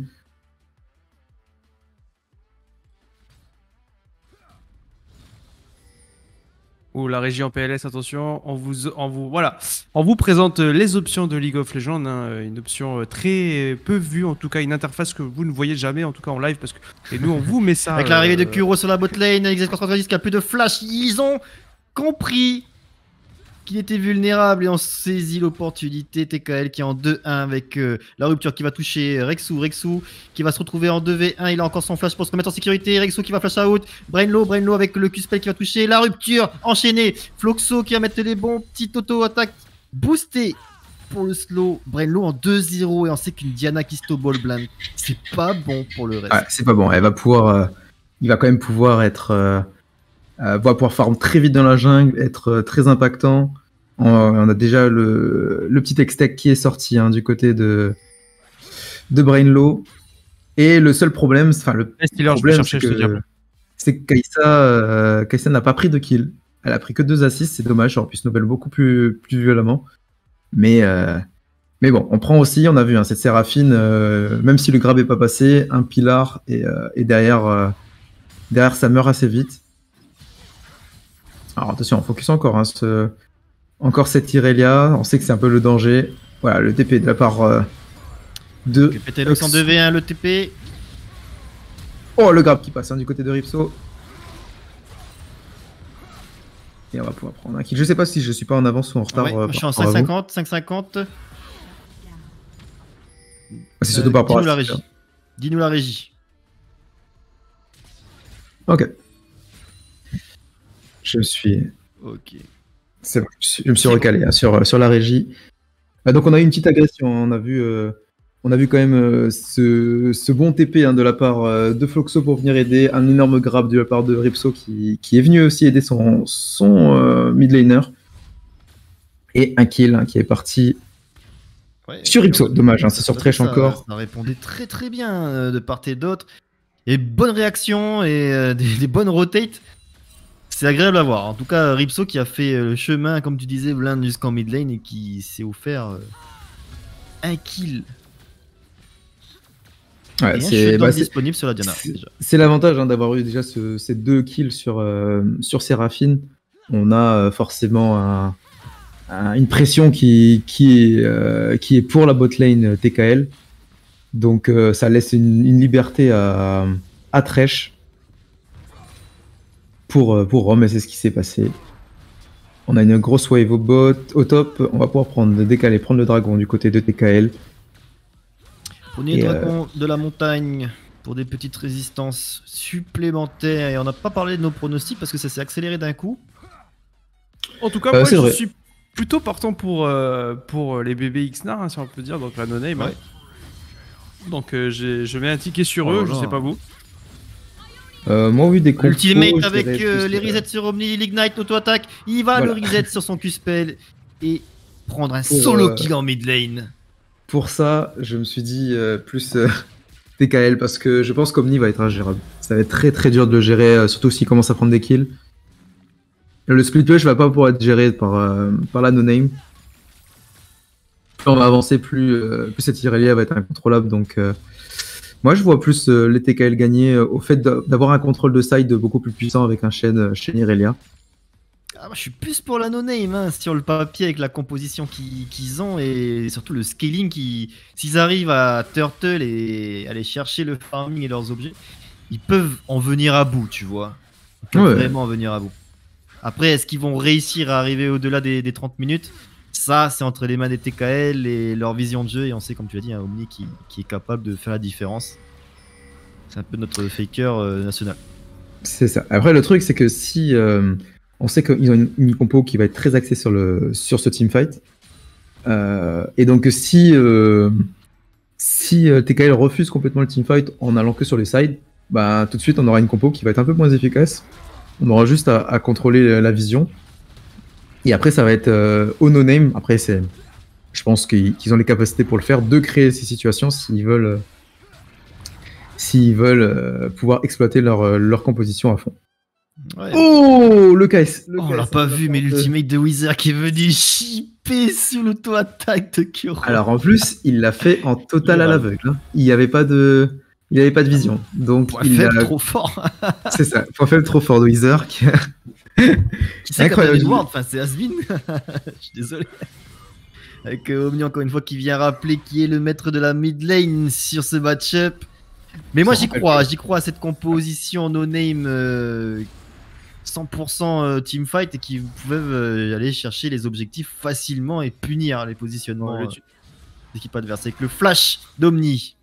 Ou la régie en PLS, attention, on vous présente les options de League of Legends, hein, une option très peu vue, en tout cas une interface que vous ne voyez jamais, en tout cas en live, parce que et nous on vous met ça. Avec l'arrivée de Kuro sur la botlane, XS490 qui a plus de flash, ils ont compris qu'il était vulnérable et ont saisi l'opportunité. TKL qui est en 2-1 avec la rupture qui va toucher Rexou qui va se retrouver en 2v1. Il a encore son flash pour se remettre en sécurité. Rexou qui va flash out. Brainlow avec le Q-spell qui va toucher. La rupture enchaînée. Floxo qui va mettre les bons petits auto-attaques boostés pour le slow. Brainlow en 2-0 et on sait qu'une Diana qui snowball blind, c'est pas bon pour le reste. Ouais, c'est pas bon. Il va quand même pouvoir être. Va pouvoir farm très vite dans la jungle, être très impactant. On a déjà le petit Hextech qui est sorti, hein, du côté de Brainlow. Et le seul problème, c'est que Kai'Sa n'a pas pris de kill. Elle a pris que 2 assists, c'est dommage, elle aurait pu snowball beaucoup plus violemment. Mais bon, on prend aussi, on a vu, hein, cette Séraphine, même si le grab n'est pas passé, un pilar et derrière ça meurt assez vite. Alors attention, on focus encore, hein, encore cette Irelia, on sait que c'est un peu le danger. Voilà, le TP de la part de... PTLox en 2v1, le TP. Oh, le grab qui passe, hein, du côté de Ripso. Et on va pouvoir prendre un kill. Je sais pas si je suis pas en avance ou en retard. Ouais, je suis en 5,50. C'est surtout par rapport à la régie. Dis-nous la régie. Ok. Je suis... Ok. C'est bon, je me suis recalé, hein, sur la régie. Donc on a eu une petite agression, hein. On a vu quand même ce bon TP, hein, de la part de Floxo pour venir aider, un énorme grab de la part de Ripso qui est venu aussi aider son mid laner. Et un kill, hein, qui est parti sur Ripso. Dommage, hein, ça sort Thresh encore. Ça répondait très très bien de part et d'autre. Et bonne réaction et des bonnes rotates. C'est agréable à voir. En tout cas, Ripso qui a fait le chemin, comme tu disais, blind jusqu'en mid lane et qui s'est offert un kill. Ouais, c'est disponible sur la Diana. C'est l'avantage, hein, d'avoir eu déjà ces 2 kills sur Séraphine. On a forcément une pression qui est pour la botlane TKL. Donc ça laisse une liberté à Thresh pour Rome, et c'est ce qui s'est passé. On a une grosse wave au top. On va pouvoir décaler, prendre le dragon du côté de TKL. Prenez le dragon de la montagne pour des petites résistances supplémentaires. Et on n'a pas parlé de nos pronostics parce que ça s'est accéléré d'un coup. En tout cas, moi je suis plutôt partant pour les bébés Xnar, hein, si on peut dire, donc la no-name. Ouais. Donc je mets un ticket sur eux, je sais pas vous. Moi, oui, des compos, Ultimate avec les resets sur Omni, l'Ignite, auto-attaque. Il va le reset sur son Q-spell et prendre un solo kill en mid lane. Pour ça, je me suis dit plus TKL parce que je pense qu'Omni va être ingérable. Ça va être très très dur de le gérer, surtout s'il commence à prendre des kills. Le split push va pas pouvoir être géré par la no-name. Plus on va avancer, plus cette Irelia va être incontrôlable. Donc moi je vois plus les TKL gagner au fait d'avoir un contrôle de side beaucoup plus puissant avec un Shen Irelia. Ah, moi, je suis plus pour la no-name, hein, sur le papier avec la composition qu'ils ont et surtout le scaling s'ils arrivent à turtle et aller chercher le farming et leurs objets, ils peuvent en venir à bout, tu vois. Ils peuvent vraiment en venir à bout. Après, est-ce qu'ils vont réussir à arriver au-delà des 30 minutes? Ça, c'est entre les mains des TKL et leur vision de jeu. Et on sait, comme tu as dit, un Omni qui est capable de faire la différence. C'est un peu notre faker national. C'est ça. Après, le truc, c'est que si... on sait qu'ils ont une compo qui va être très axée sur ce teamfight. Et donc si TKL refuse complètement le teamfight en allant que sur les sides, bah tout de suite on aura une compo qui va être un peu moins efficace. On aura juste à contrôler la vision. Et après ça va être au no-name. Après je pense qu'ils ont les capacités pour le faire, de créer ces situations s'ils veulent pouvoir exploiter leur composition à fond. Ouais. Oh, le KS. On l'a pas vu, mais l'ultimate de Wizard qui est venu chipper sur l'auto-attaque de Kuro. Alors en plus, il l'a fait en total à l'aveugle. Hein. Il n'y avait pas de vision. Donc Point faible trop fort. C'est ça, point faible trop fort de Wizard. Qui sait Incroyable. Ward, enfin c'est Asvin. Je suis désolé. Avec Omni encore une fois qui vient rappeler qui est le maître de la mid lane sur ce match-up. Mais moi j'y crois à cette composition no-name 100% teamfight et qui peuvent aller chercher les objectifs facilement et punir les positionnements d'équipe adverse avec le flash d'Omni.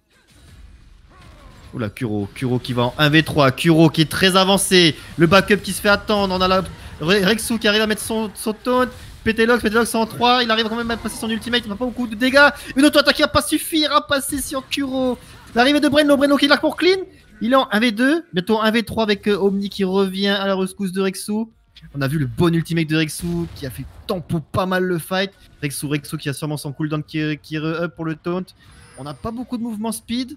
Oula, Kuro qui va en 1v3, Kuro qui est très avancé, le backup qui se fait attendre, on a la Rexou qui arrive à mettre son taunt, Petelox en 3, il arrive quand même à passer son ultimate, il n'a pas beaucoup de dégâts, une auto-attaque qui va pas suffire à passer sur Kuro. L'arrivée de Breno qui est là pour clean. Il est en 1v2, bientôt 1v3 avec Omni qui revient à la rescousse de Rexou. On a vu le bon ultimate de Rexou qui a fait tempo pas mal le fight. Rexou qui a sûrement son cooldown qui re-up pour le taunt. On n'a pas beaucoup de mouvement speed.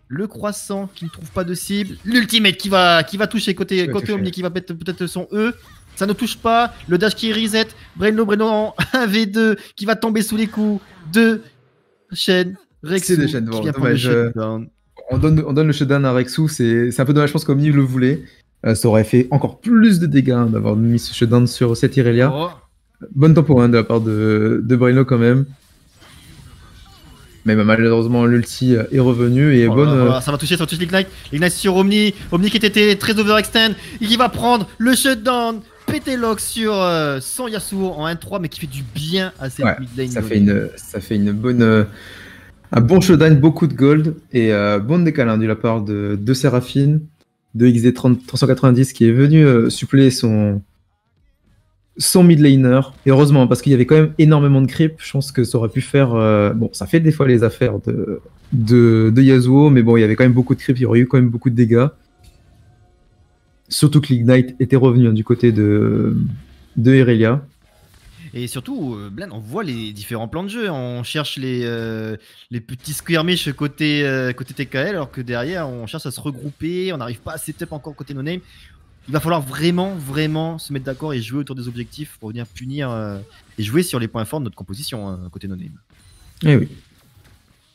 Le croissant qui ne trouve pas de cible. L'ultimate qui va toucher côté Omni qui va mettre peut-être son E. Ça ne touche pas. Le dash qui reset. Breno en 1v2 qui va tomber sous les coups de Shen. Rexou qui vient prendre le shutdown. On donne le shutdown à Rexou, c'est un peu dommage, je pense qu'Omni le voulait. Ça aurait fait encore plus de dégâts d'avoir mis ce shutdown sur cette Irelia. Oh. Bonne tempo de la part de Breno quand même. Mais malheureusement l'ulti est revenu et ça va toucher l'Ignite. L'Ignite sur Omni. Omni qui était très overextend et qui va prendre le shutdown. Petelox sur son Yasuo en 1-3 mais qui fait du bien à cette mid lane. Ça fait une bonne... un bon showdown, beaucoup de gold et bon décal de la part de Séraphine, de XD 390 qui est venu suppléer son mid laner. Et heureusement, parce qu'il y avait quand même énormément de creep, je pense que ça aurait pu faire... bon, ça fait des fois les affaires de Yasuo, mais bon, il y avait quand même beaucoup de creep, il y aurait eu quand même beaucoup de dégâts. Surtout que l'Ignite était revenu du côté de Irelia. Et surtout, Blen, on voit les différents plans de jeu. On cherche les petits skirmish côté TKL, alors que derrière, on cherche à se regrouper. On n'arrive pas à setup encore côté no-name. Il va falloir vraiment se mettre d'accord et jouer autour des objectifs pour venir punir et jouer sur les points forts de notre composition côté no-name. Eh oui.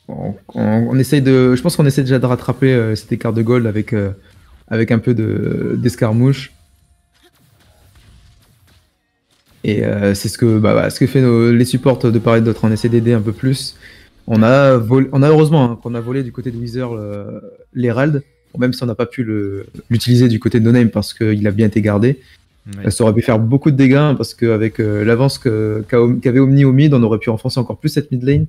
On essaye je pense qu'on essaie déjà de rattraper cet écart de gold avec un peu d'escarmouche. Et c'est ce que fait les supports de part et d'autre. On essaie d'aider un peu plus. On a heureusement qu'on a volé du côté de Wizard l'Herald, même si on n'a pas pu l'utiliser du côté de no-name parce qu'il a bien été gardé. Ouais. Ça aurait pu faire beaucoup de dégâts parce qu'avec l'avance qu'avait Omni au mid, on aurait pu enfoncer encore plus cette mid lane.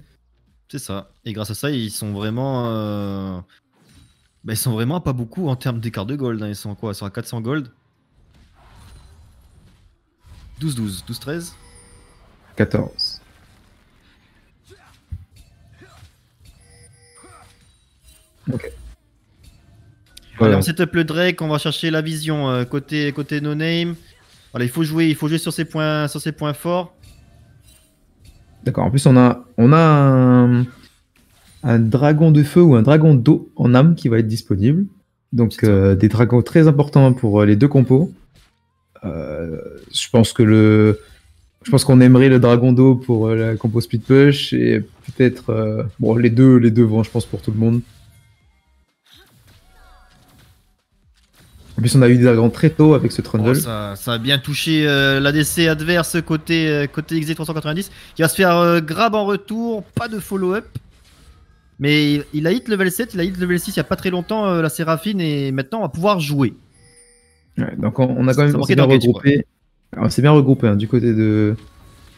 C'est ça. Et grâce à ça, ils sont vraiment... ils sont vraiment pas beaucoup en termes d'écart de gold. Hein. Ils sont quoi? Ils sont à 400 gold. 12-12, 12-13 14. Ok. Allez, on setup le Drake, on va chercher la vision côté no name. Voilà, il faut jouer sur ses points forts. D'accord, en plus on a un dragon de feu ou un dragon d'eau en âme qui va être disponible. Donc des dragons très importants pour les deux compos. Je pense qu'on aimerait le dragon d'eau pour la compo Speed Push et peut-être les deux vont, je pense, pour tout le monde. En plus, on a eu des dragons très tôt avec ce Trundle. Ça a bien touché l'ADC adverse côté XD390 qui va se faire grab en retour, pas de follow-up. Mais il a hit level 7, il a hit level 6 il n'y a pas très longtemps la Séraphine et maintenant on va pouvoir jouer. Ouais, donc on a quand même bien regroupé. Alors, c'est bien regroupé du côté de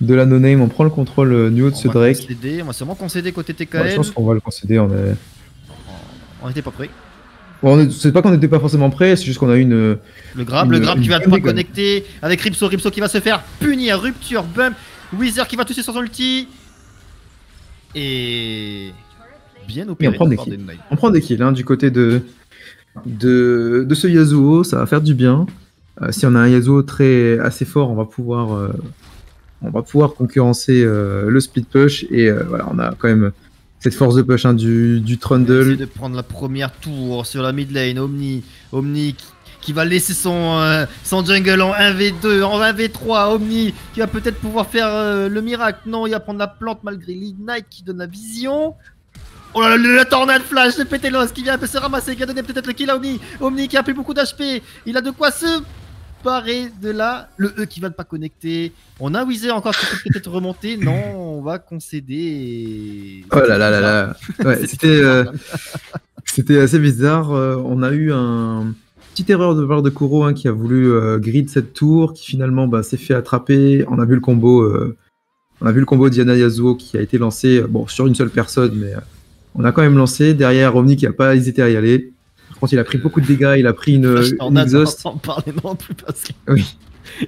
la no-name. On prend le contrôle du haut de ce Drake. On va sûrement concéder côté TKL. Ouais, je pense qu'on va le concéder. On n'était pas prêt. Bon, c'est pas qu'on n'était pas forcément prêt, c'est juste qu'on a eu le grab qui va pas connecter avec Ripso qui va se faire punir, rupture, bump, Wizard qui va toucher sur son ulti. Et bien Et opéré. on prend des kills. On prend des kills hein, du côté de ce Yasuo, ça va faire du bien. Si on a un Yasuo assez fort, on va pouvoir concurrencer le split push. Et voilà, on a quand même cette force de push hein, du Trundle. De prendre la première tour sur la mid lane. Omni qui va laisser son jungle en 1v2, en 1v3. Omni qui va peut-être pouvoir faire le miracle. Non, il va prendre la plante malgré l'Ignite qui donne la vision. Oh là là, la tornade flash de Pétélos qui vient un peu se ramasser, qui a donné peut-être le kill à Omni. Omni qui a plus beaucoup d'HP. Il a de quoi se barrer de là. Le E qui va ne pas connecter. On a Wizard encore qui peut peut-être remonter. Non, on va concéder. Oh là là là là. Ouais, c'était assez bizarre. On a eu une petite erreur de part de Kuro hein, qui a voulu grid cette tour, qui finalement s'est fait attraper. On a vu le combo Diana Yasuo qui a été lancé sur une seule personne, mais on a quand même lancé. Derrière, Omni qui n'a pas hésité à y aller. Par contre, il a pris beaucoup de dégâts, il a pris une exhaust. On parler non plus parce que... Oui.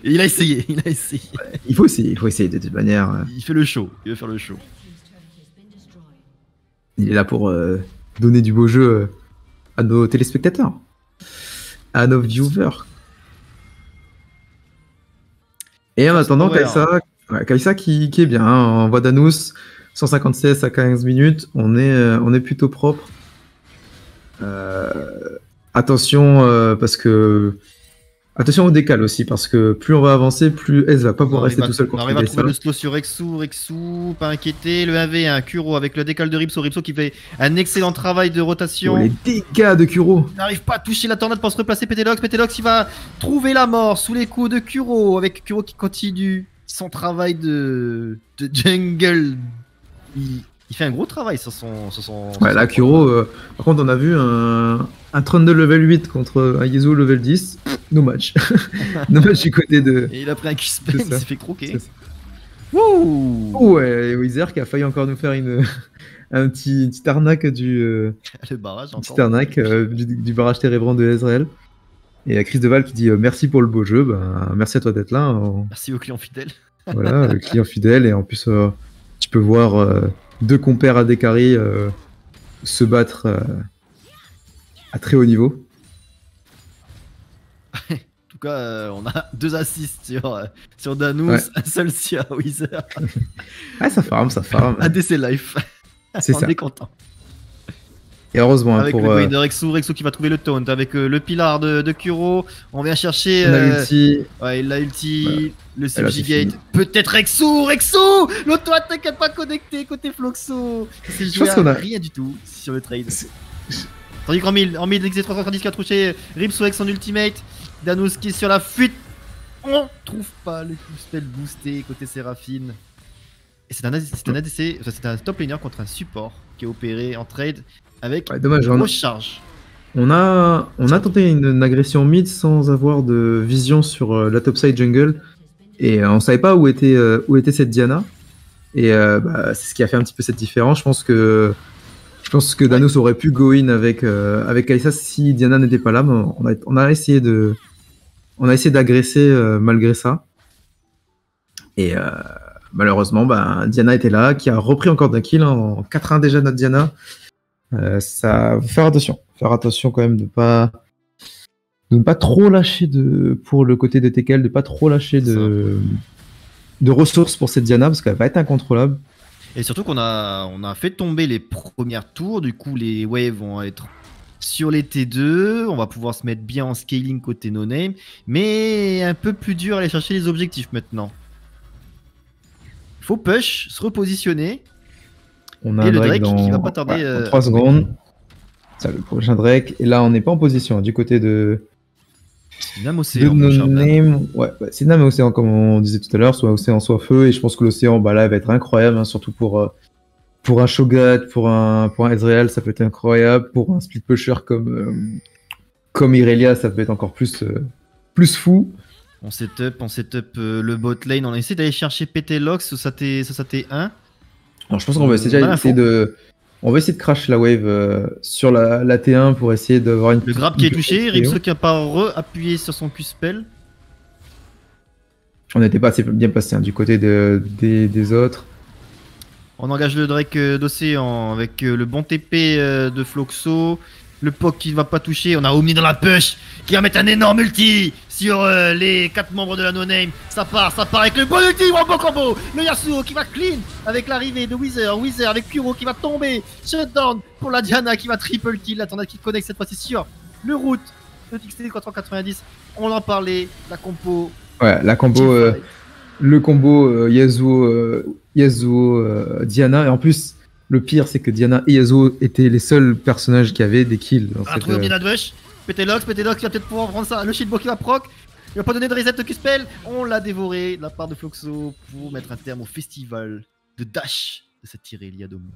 Il a essayé. Ouais, il faut essayer de toute manière. Il fait le show, il va faire le show. Il est là pour donner du beau jeu à nos téléspectateurs, à nos viewers. Et en attendant, Kai'Sa qui est bien, hein, en voie d'Anous, 156 à 15 minutes, on est plutôt propre. Attention, parce que... Attention au décal aussi, parce que plus on va avancer, plus S va pas pouvoir rester tout seul contre On arrive à trouver le slow sur Rexou, pas inquiété. Le 1v1, Kuro avec le décal de Ripso qui fait un excellent travail de rotation. Oh, les dégâts de Kuro. Il n'arrive pas à toucher la tornade pour se replacer. Pétélox il va trouver la mort sous les coups de Kuro, avec Kuro qui continue son travail de jungle. Il fait un gros travail sur son ouais, là, Kuro, par contre, on a vu un Trundle level 8 contre un Yasuo level 10. No match. No match du côté de. Et il a pris un Q-spell, il s'est fait croquer. Wouh! Ouais, Wizard qui a failli encore nous faire un petit arnaque le barrage encore. Petit arnaque du barrage Térébrand de Ezreal. Et Chris Deval qui dit merci pour le beau jeu. Merci à toi d'être là. Merci aux clients fidèles. Voilà, le client fidèle. Et en plus, tu peux voir deux compères à Dekari se battre à très haut niveau. En tout cas, on a 2 assists sur Danous, un seul sur Wizard. Ah, ça farm. ADC Life. C'est ça. On est content. Et heureusement, avec le Queen de Rexou qui va trouver le taunt, avec le pilar de Kuro. On vient chercher. On a l'ulti. Ouais, il a ulti. Voilà. Le subjugate. Peut-être Rexou. Le toit, t'inquiète pas connecté côté Floxo. C'est joué à rien du tout sur le trade. Tandis qu'en mid, XZ310 qui a touché Ripso avec son ultimate. Danous qui est sur la fuite. On trouve pas le coup spell boosté côté Séraphine. Et c'est un ADC, enfin, c'est un top laner contre un support qui est opéré en trade avec une grosse charge. On a tenté une agression mid sans avoir de vision sur la topside jungle. Et on savait pas où était cette Diana. Et c'est ce qui a fait un petit peu cette différence. Je pense que Danous aurait pu go in avec Kai'Sa si Diana n'était pas là. Mais on a essayé d'agresser malgré ça. Et malheureusement, Diana était là, qui a repris encore d'un kill en 4-1 déjà notre Diana. Ça faire attention quand même de ne pas trop lâcher pour le côté de Tekel, de pas trop lâcher de ressources pour cette Diana parce qu'elle va être incontrôlable. Et surtout qu'on a fait tomber les premières tours, du coup les waves vont être sur les T2, on va pouvoir se mettre bien en scaling côté no name, mais un peu plus dur à aller chercher les objectifs maintenant. Faut push, se repositionner. On a et le Drake qui va pas tarder. En 3 secondes. Ça, le prochain Drake. Et là, on n'est pas en position du côté de. C'est Nam Océan. C'est Nam Océan, comme on disait tout à l'heure, soit Océan, soit Feu. Et je pense que l'Océan, là, va être incroyable, hein, surtout pour un Shogat, pour un Ezreal, ça peut être incroyable. Pour un split pusher comme Irelia, ça peut être encore plus fou. On setup le bot lane. On a essayé d'aller chercher Pétélox sur sa T1. Alors, je pense qu'on va essayer de crash la wave sur la T1 pour essayer d'avoir une. Le grab qui est touché, Ripso qui n'a pas appuyé sur son Q-spell. On n'était pas assez bien passé du côté des autres. On engage le Drake d'Océan avec le bon TP de Floxo. Le POC qui ne va pas toucher. On a Omni dans la push qui va mettre un énorme ulti sur les 4 membres de la no-name. Ça part avec le bon ulti, bon combo. Le Yasuo qui va clean avec l'arrivée de Wither. Wither avec Kuro qui va tomber. Shutdown pour la Diana qui va triple kill. La tornade qui connecte cette fois-ci sur le route de TXT 490. On en parlait. La compo. Ouais, la combo. Le combo Yasuo, Diana. Et en plus. Le pire, c'est que Diana et Yasuo étaient les seuls personnages qui avaient des kills. On a trouvé bien Bush. Petelox qui va peut-être pouvoir prendre ça. Le Shieldbo qui va proc. Il va pas donner de reset de Q-Spell. On l'a dévoré de la part de Floxo pour mettre un terme au festival de dash de cette Irelia Dome.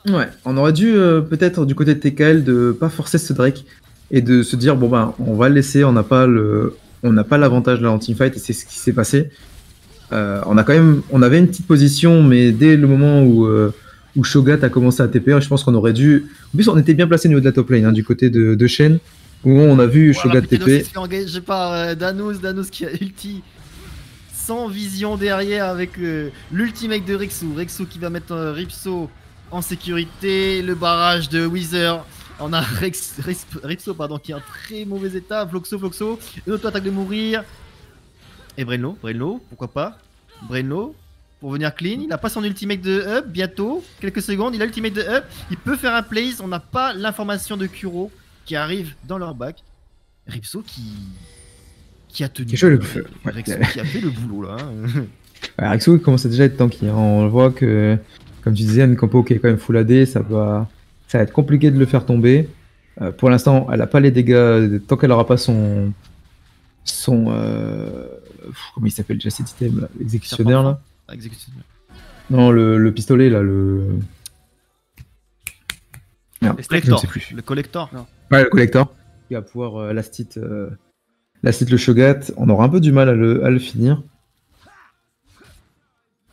Ouais, on aurait dû peut-être du côté de TKL de pas forcer ce Drake et de se dire bon ben on va le laisser, on n'a pas l'avantage de la teamfight et c'est ce qui s'est passé. On avait une petite position, mais dès le moment où Shogat a commencé à TP, je pense qu'on aurait dû. En plus, on était bien placé au niveau de la top lane, du côté de Shen, où on a vu Shogat TP. Il se fait engager par Danus qui a ulti sans vision derrière avec l'ultimate de Rexou. Rexou qui va mettre Ripso en sécurité, le barrage de Wither. On a Ripso qui est en très mauvais état. Floxo, une auto-attaque de mourir. Et Brainlo, pourquoi pas. Brainlo. Pour venir clean, il n'a pas son ultimate de up, bientôt, quelques secondes, il a l'ultimate de up, il peut faire un place, on n'a pas l'information de Kuro qui arrive dans leur back. Ripso qui a tenu. Rexo qui a fait le boulot là. Ouais, Rexo commence déjà à être tanky, hein. On voit que, comme tu disais, une compo qui est quand même full AD, ça va être compliqué de le faire tomber. Pour l'instant, elle n'a pas les dégâts, tant qu'elle n'aura pas son comment il s'appelle déjà cet item là, exécutionnaire là. Non, le pistolet là, Merde, je ne sais plus. Le collector. Non. Ouais, le collector. Il va pouvoir last hit le Shogat. On aura un peu du mal à le finir.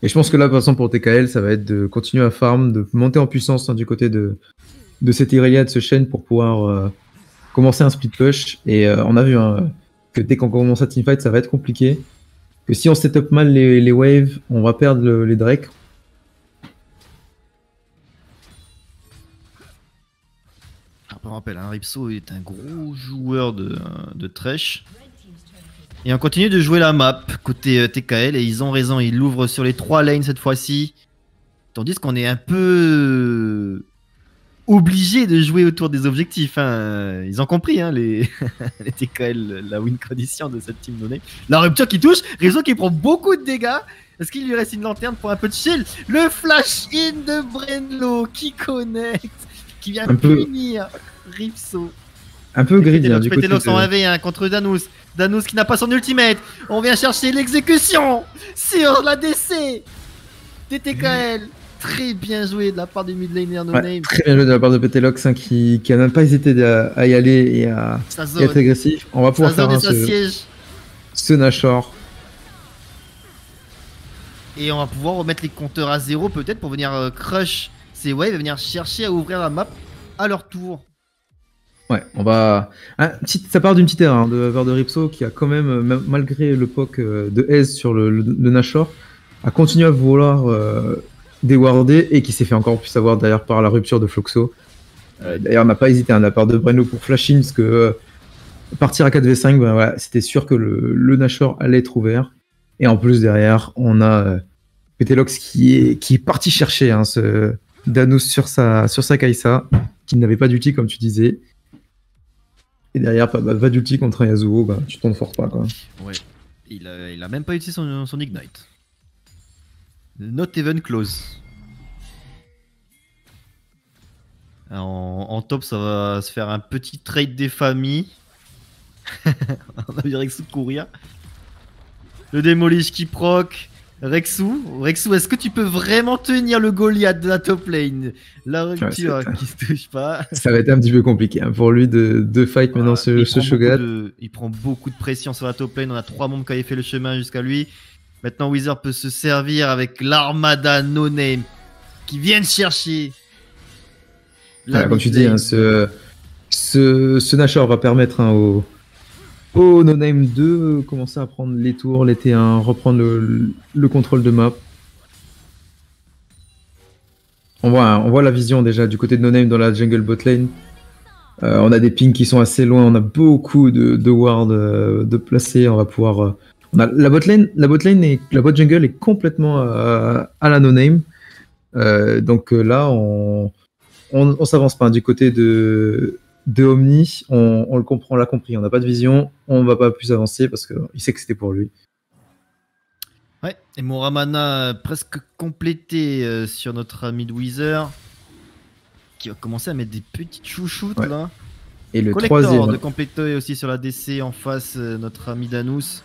Et je pense que là, de toute façon, pour TKL, ça va être de continuer à farm, de monter en puissance du côté de cette Irelia, de ce Shen pour pouvoir commencer un split push. Et on a vu que dès qu'on commence à teamfight, ça va être compliqué. Que si on setup mal les waves, on va perdre les Drake. Je me rappelle, Ripso est un gros joueur de Thresh. Et on continue de jouer la map côté TKL et ils ont raison, ils l'ouvrent sur les 3 lanes cette fois-ci. Tandis qu'on est un peu obligé de jouer autour des objectifs. Hein. Ils ont compris, hein, les TKL, la win condition de cette team donnée. La rupture qui touche, Ripso qui prend beaucoup de dégâts. Est-ce qu'il lui reste une lanterne pour un peu de shield? Le flash in de Brainlo qui connecte, qui vient punir Ripso. Un peu greedy du côté de... en 1v1 contre Danus. Danus qui n'a pas son ultimate. On vient chercher l'exécution sur la DC des TKL. Très bien joué de la part du mid laner no name. Très bien joué de la part de Petelox qui n'a même pas hésité à y aller et à être agressif. On va pouvoir faire ce Nashor. Et on va pouvoir remettre les compteurs à 0 peut-être pour venir crush ces waves et venir chercher à ouvrir la map à leur tour. Ouais, on va. Ça part d'une petite erreur de la part de Ripso qui a quand même, malgré le poke de Aze sur le Nashor, a continué à vouloir déwarder et qui s'est fait encore plus avoir d'ailleurs par la rupture de Floxo. D'ailleurs, on n'a pas hésité de la part de Brainlo pour flash-in parce que partir à 4v5, ben, voilà, c'était sûr que le Nashor allait être ouvert. Et en plus, derrière, on a Petelox qui est parti chercher ce Danus sur sa Kai'Sa, qui n'avait pas d'ulti, comme tu disais. Et derrière, va d'ulti contre un Yasuo, tu tombes fort pas. Quoi. Ouais, il a même pas utilisé son Ignite. Not even close. En top, ça va se faire un petit trade des familles. On a vu Rexou courir. Le Démolish qui proc. Rexou, est-ce que tu peux vraiment tenir le Goliath de la top lane? La rupture qui se touche pas. Ça va être un petit peu compliqué pour lui de fight maintenant ce Shogat. Il prend beaucoup de pression sur la top lane. On a 3 membres qui avaient fait le chemin jusqu'à lui. Maintenant, Wither peut se servir avec l'armada no name qui viennent chercher. Comme tu dis, ce Nashor va permettre au no name de commencer à prendre les tours, les T1, reprendre le contrôle de map. on voit la vision déjà du côté de No Name dans la jungle bot lane. On a des pings qui sont assez loin, on a beaucoup de wards de placer, on va pouvoir... on a la bot lane et la bot jungle est complètement à la No Name. Donc là, on s'avance pas. Du côté de Omni, on le comprend, on l'a compris, on n'a pas de vision, on va pas plus avancer parce qu'il sait que c'était pour lui. Ouais, et mon Ramana presque complété sur notre ami de Wither qui va commencer à mettre des petites chouchoutes Ouais. là. Et le Collector troisième, de compléter aussi sur la DC en face, notre ami Danus.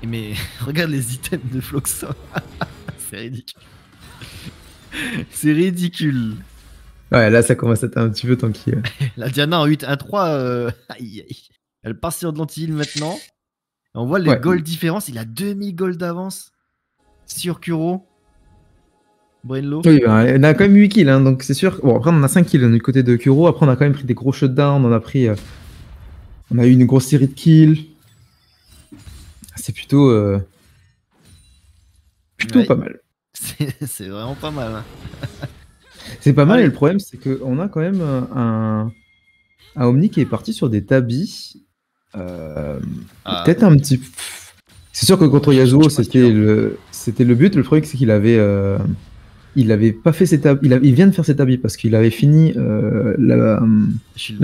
Et mais regarde les items de Floxa. C'est ridicule. C'est ridicule. ouais, là ça commence à être un petit peu tanky. La Diana en 8-1-3, aïe, aïe. Elle part sur de l'anti-heal maintenant. Et on voit les Ouais. gold différences. Il a 2000 gold d'avance sur Kuro. Brainlow. Oui, bah, on a quand même 8 kills, hein, donc c'est sûr. Bon, après on en a 5 kills du côté de Kuro. Après on a quand même pris des gros shutdowns. On a eu une grosse série de kills. C'est plutôt Ouais. pas mal. C'est vraiment pas mal. Hein. C'est pas mal, Allez. et le problème c'est qu'on a quand même un Omni qui est parti sur des tabis. Ah. Peut-être un petit. C'est sûr que contre Yasuo Je suis pas c'était le but. Le problème c'est qu'il avait. Il avait pas fait ses tabis. Il vient de faire ses tabis parce qu'il avait fini la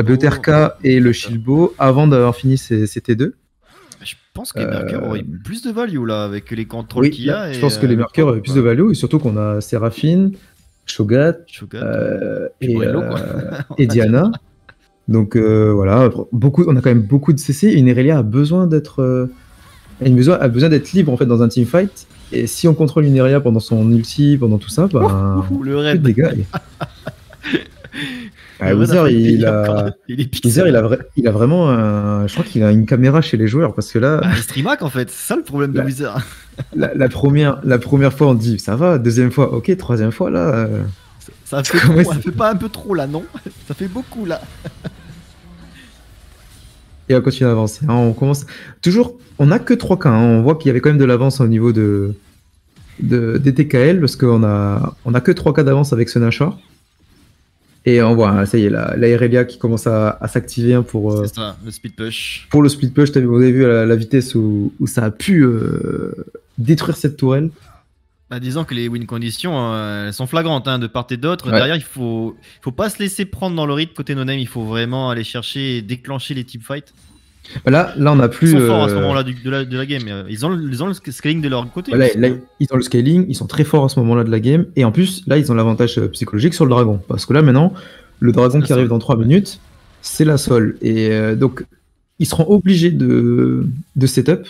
BOTRK et le Shilbo avant d'avoir fini ses T2. Je pense que les Mercure auraient plus de value là avec les contrôles Oui, qu'il y a. je pense que les marqueurs avaient plus de value et surtout qu'on a Séraphine, Shogat et Brainlow, quoi. et Diana. Donc voilà, on a quand même beaucoup de CC. Et Inerelia a besoin d'être libre en fait dans un teamfight. Et si on contrôle Inerelia pendant son ulti, pendant tout ça, ben Le plus raid. de dégâts. Le Wither, raid il a vraiment, je crois qu'il a une caméra chez les joueurs parce que là, Il streamac en fait, c'est ça le problème de La- Wither. la première fois on dit ça va, deuxième fois ok, troisième fois là. Ça fait Comment trop, c'est- ça fait pas un peu trop là, non? Ça fait beaucoup là. Et on continue d'avancer. Hein. On commence toujours. On a que 3K. Hein. On voit qu'il y avait quand même de l'avance au niveau des TKL parce qu'on a que 3K d'avance avec ce Nashor. Et on voit, hein, ça y est, la Irelia qui commence à s'activer hein, pour C'est ça, le speed push. le split push. Vous avez vu la vitesse où ça a pu détruire cette tourelle. Bah, disons que les win conditions elles sont flagrantes hein, de part et d'autre. Ouais. Derrière, il faut pas se laisser prendre dans le rythme côté no name. Il faut vraiment aller chercher et déclencher les teamfights. Là, on a plus. Ils sont forts à ce moment-là de la game. Ils ont le scaling de leur côté. Là, ils ont le scaling, ils sont très forts à ce moment-là de la game, et en plus, là, ils ont l'avantage psychologique sur le dragon. Parce que là, maintenant, le dragon C'est qui arrive ça. dans 3 minutes, c'est la sol. Et donc, ils seront obligés de setup.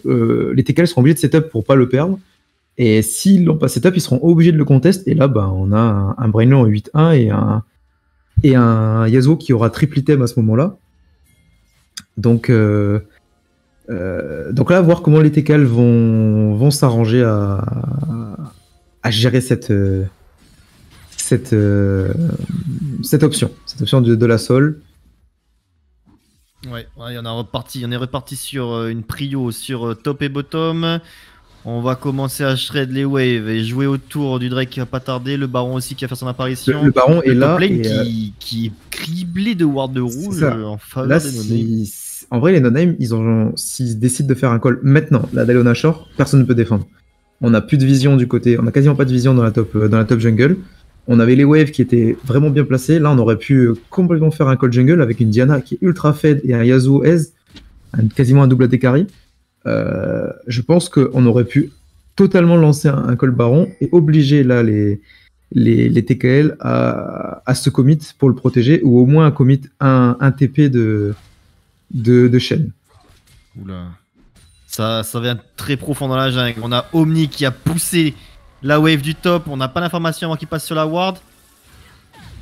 Les TKL seront obligés de setup pour pas le perdre. Et s'ils l'ont pas setup, ils seront obligés de le contest. Et là, bah, on a un Brainlow en 8-1 et un Yasuo qui aura triple item à ce moment-là. Donc là, voir comment les TKL vont s'arranger à gérer cette option de la sol. Ouais, on est reparti sur une prio sur top et bottom. On va commencer à shred les waves et jouer autour du Drake qui va pas tarder. Le baron aussi qui va faire son apparition. Le baron est Le là. top lane Et, qui est criblé de ward de rouge ça. en faveur là, des no-name. en vrai, les no-name, s'ils décident de faire un call maintenant, la Dalona Shore, personne ne peut défendre. On n'a plus de vision du côté, on a quasiment pas de vision dans la top jungle. On avait les waves qui étaient vraiment bien placés. Là, on aurait pu complètement faire un call jungle avec une Diana qui est ultra fed et un Yasuo Ez, quasiment un double AD carry. Je pense qu'on aurait pu totalement lancer un call baron et obliger là les TKL à se commit pour le protéger, ou au moins à commit un TP de chaîne. Oula. Ça vient très profond dans la jungle. On a Omni qui a poussé la wave du top. On n'a pas d'information avant qu'il passe sur la ward.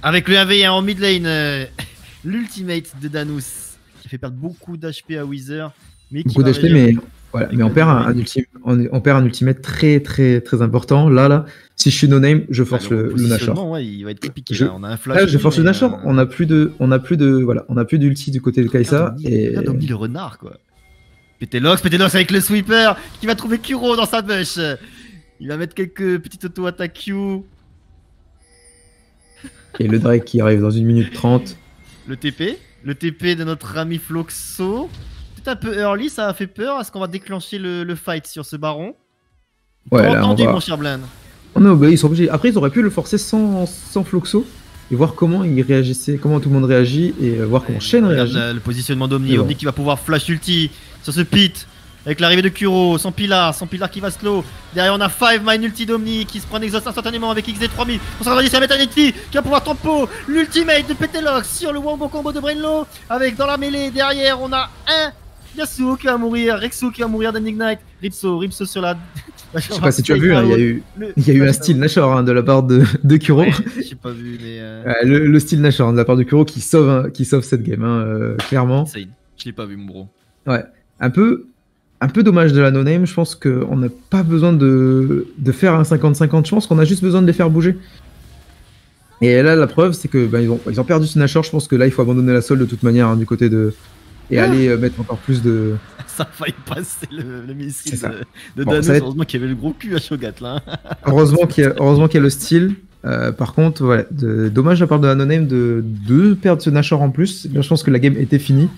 Avec le 1v1 en mid lane, l'ultimate de Danus qui fait perdre beaucoup d'HP à Wither. Beaucoup d'HP, mais voilà, mais on perd un ultimate très très très important. Là, si je suis no name, je force le Nashor. Ouais, il va être compliqué. Là. On a un flash. Là, je force le Nashor. On a plus d'ulti du côté de Kai'Sa. Regarde Omni le renard quoi. Pétélox avec le sweeper qui va trouver Kuro dans sa bush. Il va mettre quelques petites auto-attaques Q. Et le Drake qui arrive dans 1 minute 30. Le TP de notre ami Floxo. C'est un peu early, ça a fait peur. Est-ce qu'on va déclencher le fight sur ce baron? Ouais, T'as là, entendu, on va... mon cher Blind? Oh non, bah, ils sont obligés. Après, ils auraient pu le forcer sans Floxo et voir comment il réagissait, comment tout le monde réagit et voir comment Shen Regarde réagit. le positionnement d'Omni. Mais bon. Omni qui va pouvoir flash ulti sur ce pit. Avec l'arrivée de Kuro, son pilar qui va slow. Derrière on a 5 mine ulti d'Omni qui se prend exhaust instantanément avec XD 3000. On s'en va dire c'est la Metality qui va pouvoir tempo l'ultimate de Petelox sur le wombo combo de Brainlow. Avec dans la mêlée derrière on a un Yasuo qui va mourir, Rexo qui va mourir d'Ignite, Ripso sur la... Je sais pas si tu as vu, hein, il y a eu un style Nashor hein, de la part de Kuro. Ouais, j'ai pas vu mais... le style Nashor hein, de la part de Kuro qui sauve cette game, hein, clairement. Insane. Je l'ai pas vu mon bro. Ouais, un peu dommage de la no-name, je pense qu'on n'a pas besoin de faire un 50-50, je pense qu'on a juste besoin de les faire bouger. Et là la preuve c'est que ils ont perdu ce Nashor, je pense que là il faut abandonner la sol de toute manière hein, du côté de... Et aller mettre encore plus de... Ça a failli passer le missile de Bon, Danos, être... heureusement qu'il y avait le gros cul à Shogat là. heureusement qu'il y a le style. Par contre, voilà, dommage de la part de la no-name de perdre ce Nashor en plus. Là, je pense que la game était finie.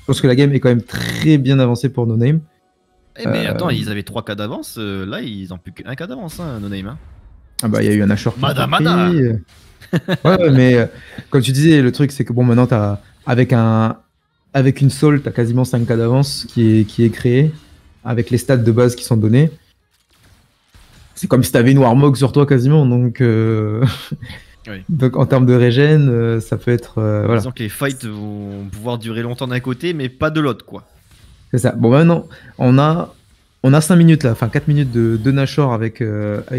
Je pense que la game est quand même très bien avancée pour no-name. Eh mais attends, ils avaient 3 cas d'avance, là ils ont plus qu'un cas d'avance, hein, no-name. Hein. Ah bah il y a eu un Nashor qui Mada. Ouais, mais comme tu disais, le truc c'est que bon maintenant avec une soul, t'as quasiment 5 cas d'avance qui est créé, avec les stats de base qui sont donnés. C'est comme si t'avais une Warmog sur toi quasiment, donc, oui. Donc en termes de régène, ça peut être... voilà. Disons que les fights vont pouvoir durer longtemps d'un côté, mais pas de l'autre quoi. C'est ça. Bon maintenant, on a 5 minutes là, enfin 4 minutes de Nashor avec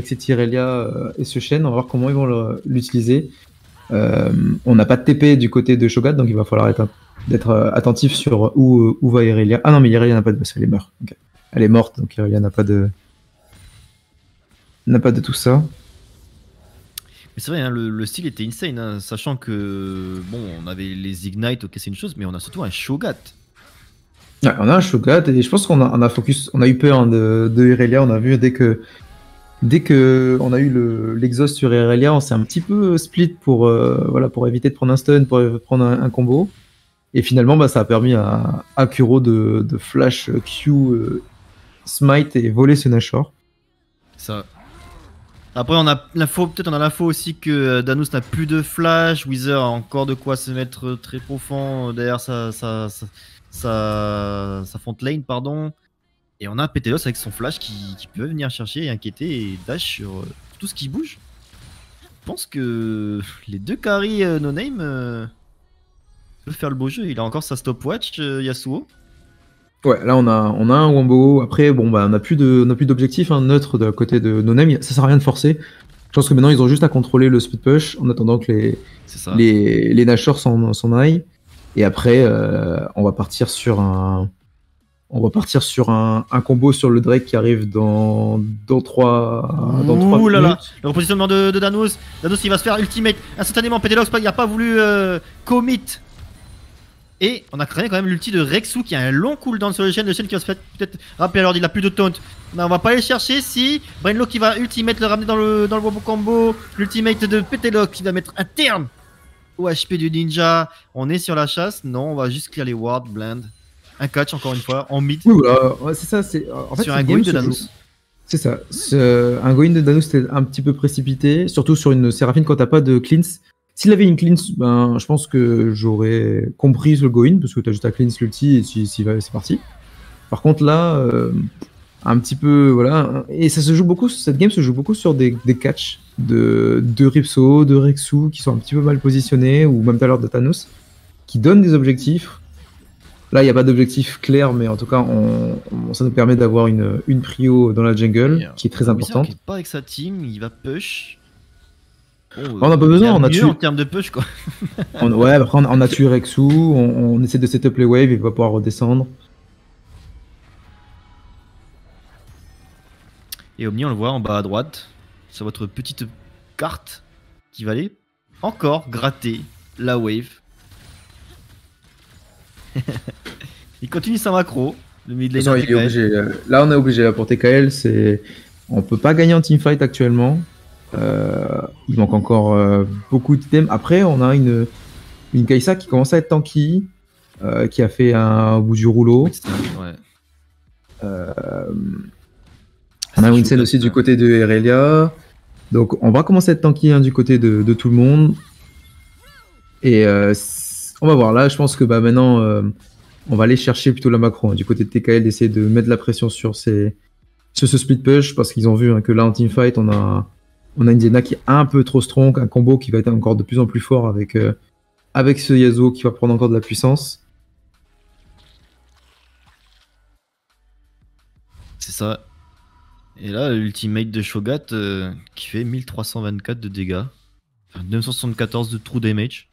cette Irelia et ce Shen, on va voir comment ils vont l'utiliser. On n'a pas de TP du côté de Shogat, donc il va falloir d'être attentif sur où va Irelia. Ah non, mais Irelia n'a pas de buzz, elle est morte. Okay. Elle est morte, donc Irelia n'a pas de tout ça. Mais c'est vrai, hein, le style était insane, hein, sachant que bon, on avait les Ignite, ok, c'est une chose, mais on a surtout un Shogat. Ouais, on a un Shogat et je pense qu'on a eu peur hein, de Irelia. On a vu dès que on a eu l'exhaust sur Irelia, on s'est un petit peu split pour éviter de prendre un stun, pour prendre un combo. Et finalement, ça a permis à Kuro de flash Q smite et voler ce Nashor. Ça. Après, on a l'info aussi que Danos n'a plus de flash, Wither a encore de quoi se mettre très profond derrière sa front lane, pardon. Et on a Petelos avec son flash qui peut venir chercher et inquiéter et dash sur tout ce qui bouge. Je pense que les deux carry no-name peuvent faire le beau jeu. Il a encore sa stopwatch, Yasuo. Ouais, là on a un wombo. Après, on n'a plus d'objectif hein, neutre de la côté de no-name. Ça sert à rien de forcer. Je pense que maintenant ils ont juste à contrôler le speed push en attendant que les Nashors s'en aillent. Et après, on va partir sur un combo sur le Drake qui arrive dans 3 Ouh là minutes. là, le repositionnement de Danos. Danos il va se faire ultimate instantanément. Petelox il n'a pas voulu commit. Et on a créé quand même l'ulti de Rexu qui a un long cooldown sur le Shen qui va se faire peut-être rappeler alors il a plus de taunt. Non, on va pas aller chercher si Brainlow qui va ultimate le ramener dans le wombo combo. L'ultimate de Petelox qui va mettre un terme au HP du ninja. On est sur la chasse. Non, on va juste clear les wards, blind. Un catch encore une fois en mid. Oui, voilà, ouais, c'est ça. En fait, sur un going de Danos. C'est ça. Un going de Danos c'était un petit peu précipité, surtout sur une Séraphine quand t'as pas de cleanse. S'il avait une cleanse, je pense que j'aurais compris le going parce que t'as juste à cleanse l'ulti et c'est parti. Par contre là, un petit peu voilà. Et ça se joue beaucoup. Cette game se joue beaucoup sur des catchs de Ripso, de Rexu qui sont un petit peu mal positionnés ou même tout à l'heure de Thanos qui donnent des objectifs. Là, il n'y a pas d'objectif clair, mais en tout cas, ça nous permet d'avoir une prio dans la jungle qui est très importante. Il n'est pas avec sa team, il va push. Bon, on n'a pas besoin, on a tué. En termes de push, quoi. Ouais, après, on a tué Rexu, on essaie de setup les waves, il va pouvoir redescendre. Et Omni, on le voit en bas à droite, sur votre petite carte, qui va aller encore gratter la wave. Il continue sa macro. Le mid lane là, on est obligé. Là, pour TKL, on peut pas gagner en teamfight actuellement. Il manque encore beaucoup d'items. Après, on a une Kai'Sa qui commence à être tanky, qui a fait un bout du rouleau. Ouais. On a Winston aussi du côté de Irelia. Donc on va commencer à être tanky du côté de tout le monde. Et on va voir. Là, je pense que maintenant, on va aller chercher plutôt la macro. Du côté de TKL, d'essayer de mettre la pression sur ce split push. Parce qu'ils ont vu que là, en teamfight, on a une Diana qui est un peu trop strong. Un combo qui va être encore de plus en plus fort avec ce Yasuo qui va prendre encore de la puissance. C'est ça. Et là, l'ultimate de Shogat qui fait 1324 de dégâts. Enfin, 974 de true damage.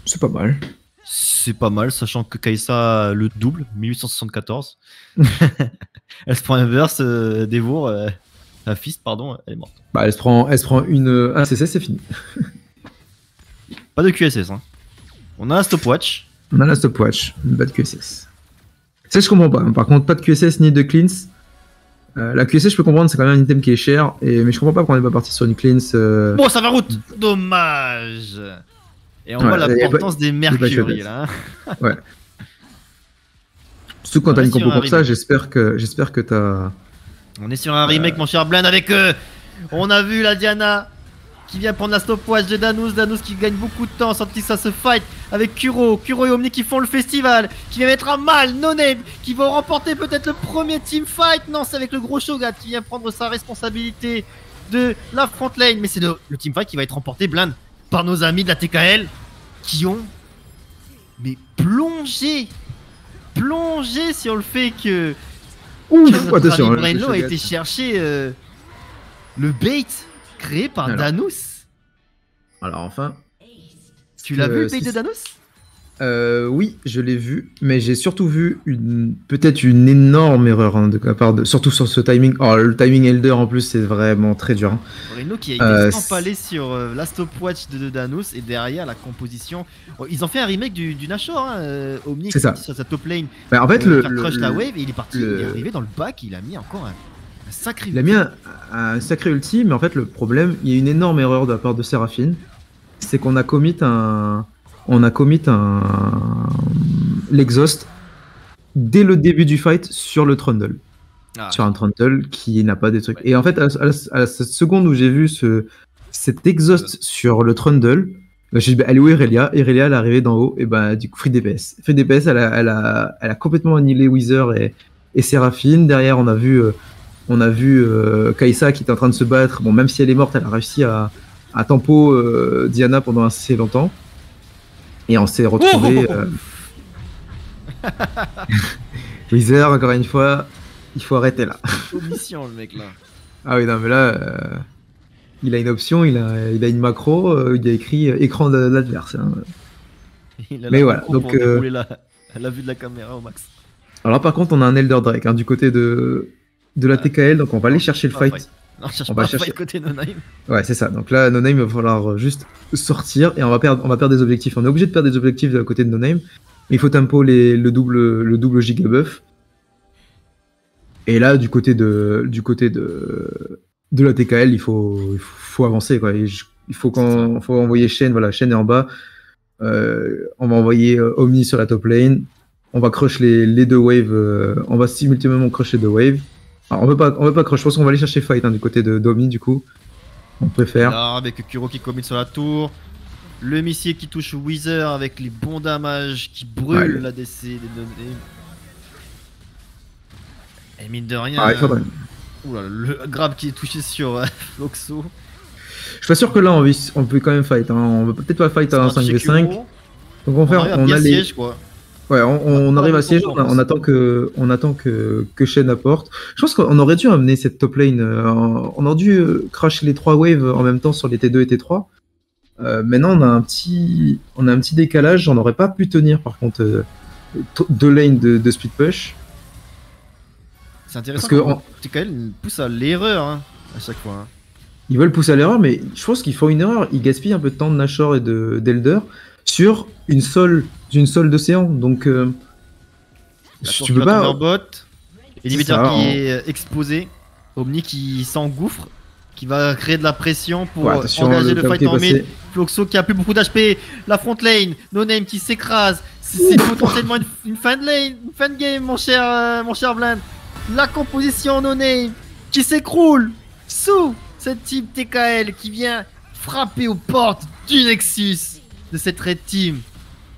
C'est pas mal. C'est pas mal, sachant que Kai'Sa le double, 1874. Elle se prend un burst, dévour, un fist, pardon, elle est morte. Bah, elle se prend un CC, c'est fini. Pas de QSS, hein. On a un stopwatch. On a la stopwatch, pas de QSS. Ça, je comprends pas. Par contre, pas de QSS ni de cleanse. La QSS, je peux comprendre, c'est quand même un item qui est cher, mais je comprends pas pourquoi on n'est pas parti sur une cleanse. Bon, ça va route. Dommage. Et on voit l'importance des mercury là. Ouais. Surtout quand t'as une compo comme ça, j'espère que t'as. On est sur un remake, mon cher Blind, avec on a vu la Diana qui vient prendre la stopwatch de Danus qui gagne beaucoup de temps sans que ça se fight avec Kuro et Omni qui font le festival, qui vient mettre à mal No-Name, qui vont remporter peut-être le premier team fight. Non, c'est avec le gros Shogat qui vient prendre sa responsabilité de la front lane, mais c'est le team fight qui va être remporté, Blind, par nos amis de la TKL qui ont plongé sur le fait que attention, Brainlow a été chercher le bait créé par Danus. Alors enfin, tu l'as vu le bait de Danus? Oui, je l'ai vu, mais j'ai surtout vu peut-être une énorme erreur de la part de, surtout sur ce timing. Oh, le timing Elder en plus, c'est vraiment très dur. Brainlow qui a été empalé sur la stopwatch de Danus et derrière la composition. Oh, ils ont fait un remake du Nashor, Omni c'est ça. Sur sa top lane. Bah, en fait, crush la wave et il est parti. Il est arrivé dans le back, il a mis encore un sacré. Il a mis un sacré ulti, mais en fait, le problème, il y a une énorme erreur de la part de Seraphine, c'est qu'on a commit l'exhaust dès le début du fight sur le Trundle. Sur un Trundle qui n'a pas des trucs. Ouais. Et en fait, à la seconde où j'ai vu cet exhaust sur le Trundle, j'ai dit, bah, elle est où Irelia? Irelia, elle est arrivée d'en haut, et bah, du coup, free DPS. Free DPS, elle a complètement annihilé Wither et Seraphine. Derrière, on a vu Kai'Sa qui était en train de se battre. Bon, même si elle est morte, elle a réussi à tempo Diana pendant assez longtemps. Et on s'est retrouvé. Wither, encore une fois, il faut arrêter là. Omission, le mec là. Ah oui, non, mais là, il a une option, il a une macro, il a écrit écran de l'adversaire. Mais voilà, donc. La vue de la caméra au max. Alors, par contre, on a un Elder Drake du côté de la TKL, donc on va aller chercher le fight. Non, cherche pas chercher côté No-Name. Ouais, c'est ça. Donc là, No-Name, il va falloir juste sortir et on va perdre des objectifs. On est obligé de perdre des objectifs de côté de No-Name. Il faut tempo le double giga buff. Et là, du côté de la TKL, il faut avancer, quoi. Il faut envoyer Shen. Voilà, Shen est en bas. On va envoyer Omni sur la top lane. On va crush les deux waves. On va simultanément crush les deux waves. Alors, on veut pas crush, je pense qu'on va aller chercher fight du côté de Domini du coup. On préfère. Alors, avec Kuro qui commit sur la tour. Le missile qui touche Wither avec les bons damages qui brûlent la DC des données. Et mine de rien. Oula, le grab qui est touché sur Floxo. Je suis pas sûr que là on peut quand même fight. On va peut-être pas fight à un 5v5. Donc on a les siège, quoi. Ouais, on arrive à siège, on attend que Shen apporte. Je pense qu'on aurait dû amener cette top lane, on aurait dû crasher les 3 waves en même temps sur les T2 et T3. Maintenant on a un petit décalage, on n'aurait pas pu tenir par contre 2 lanes de speed push. C'est intéressant parce que TKL pousse à l'erreur à chaque fois. Ils veulent pousser à l'erreur, mais je pense qu'ils font une erreur, ils gaspillent un peu de temps de Nashor et d'Elder sur une sol d'océan, donc tu peux pas. Bot, Inhibitor qui est exposé, Omni qui s'engouffre, qui va créer de la pression pour attention, engager le top fight qui est en passé. mid. Floxo qui a plus beaucoup d'HP, la front lane, No Name qui s'écrase. C'est potentiellement une fin de lane, une fin de game, mon cher Blind. La composition No Name qui s'écroule sous cette team TKL qui vient frapper aux portes du Nexus de cette Red Team.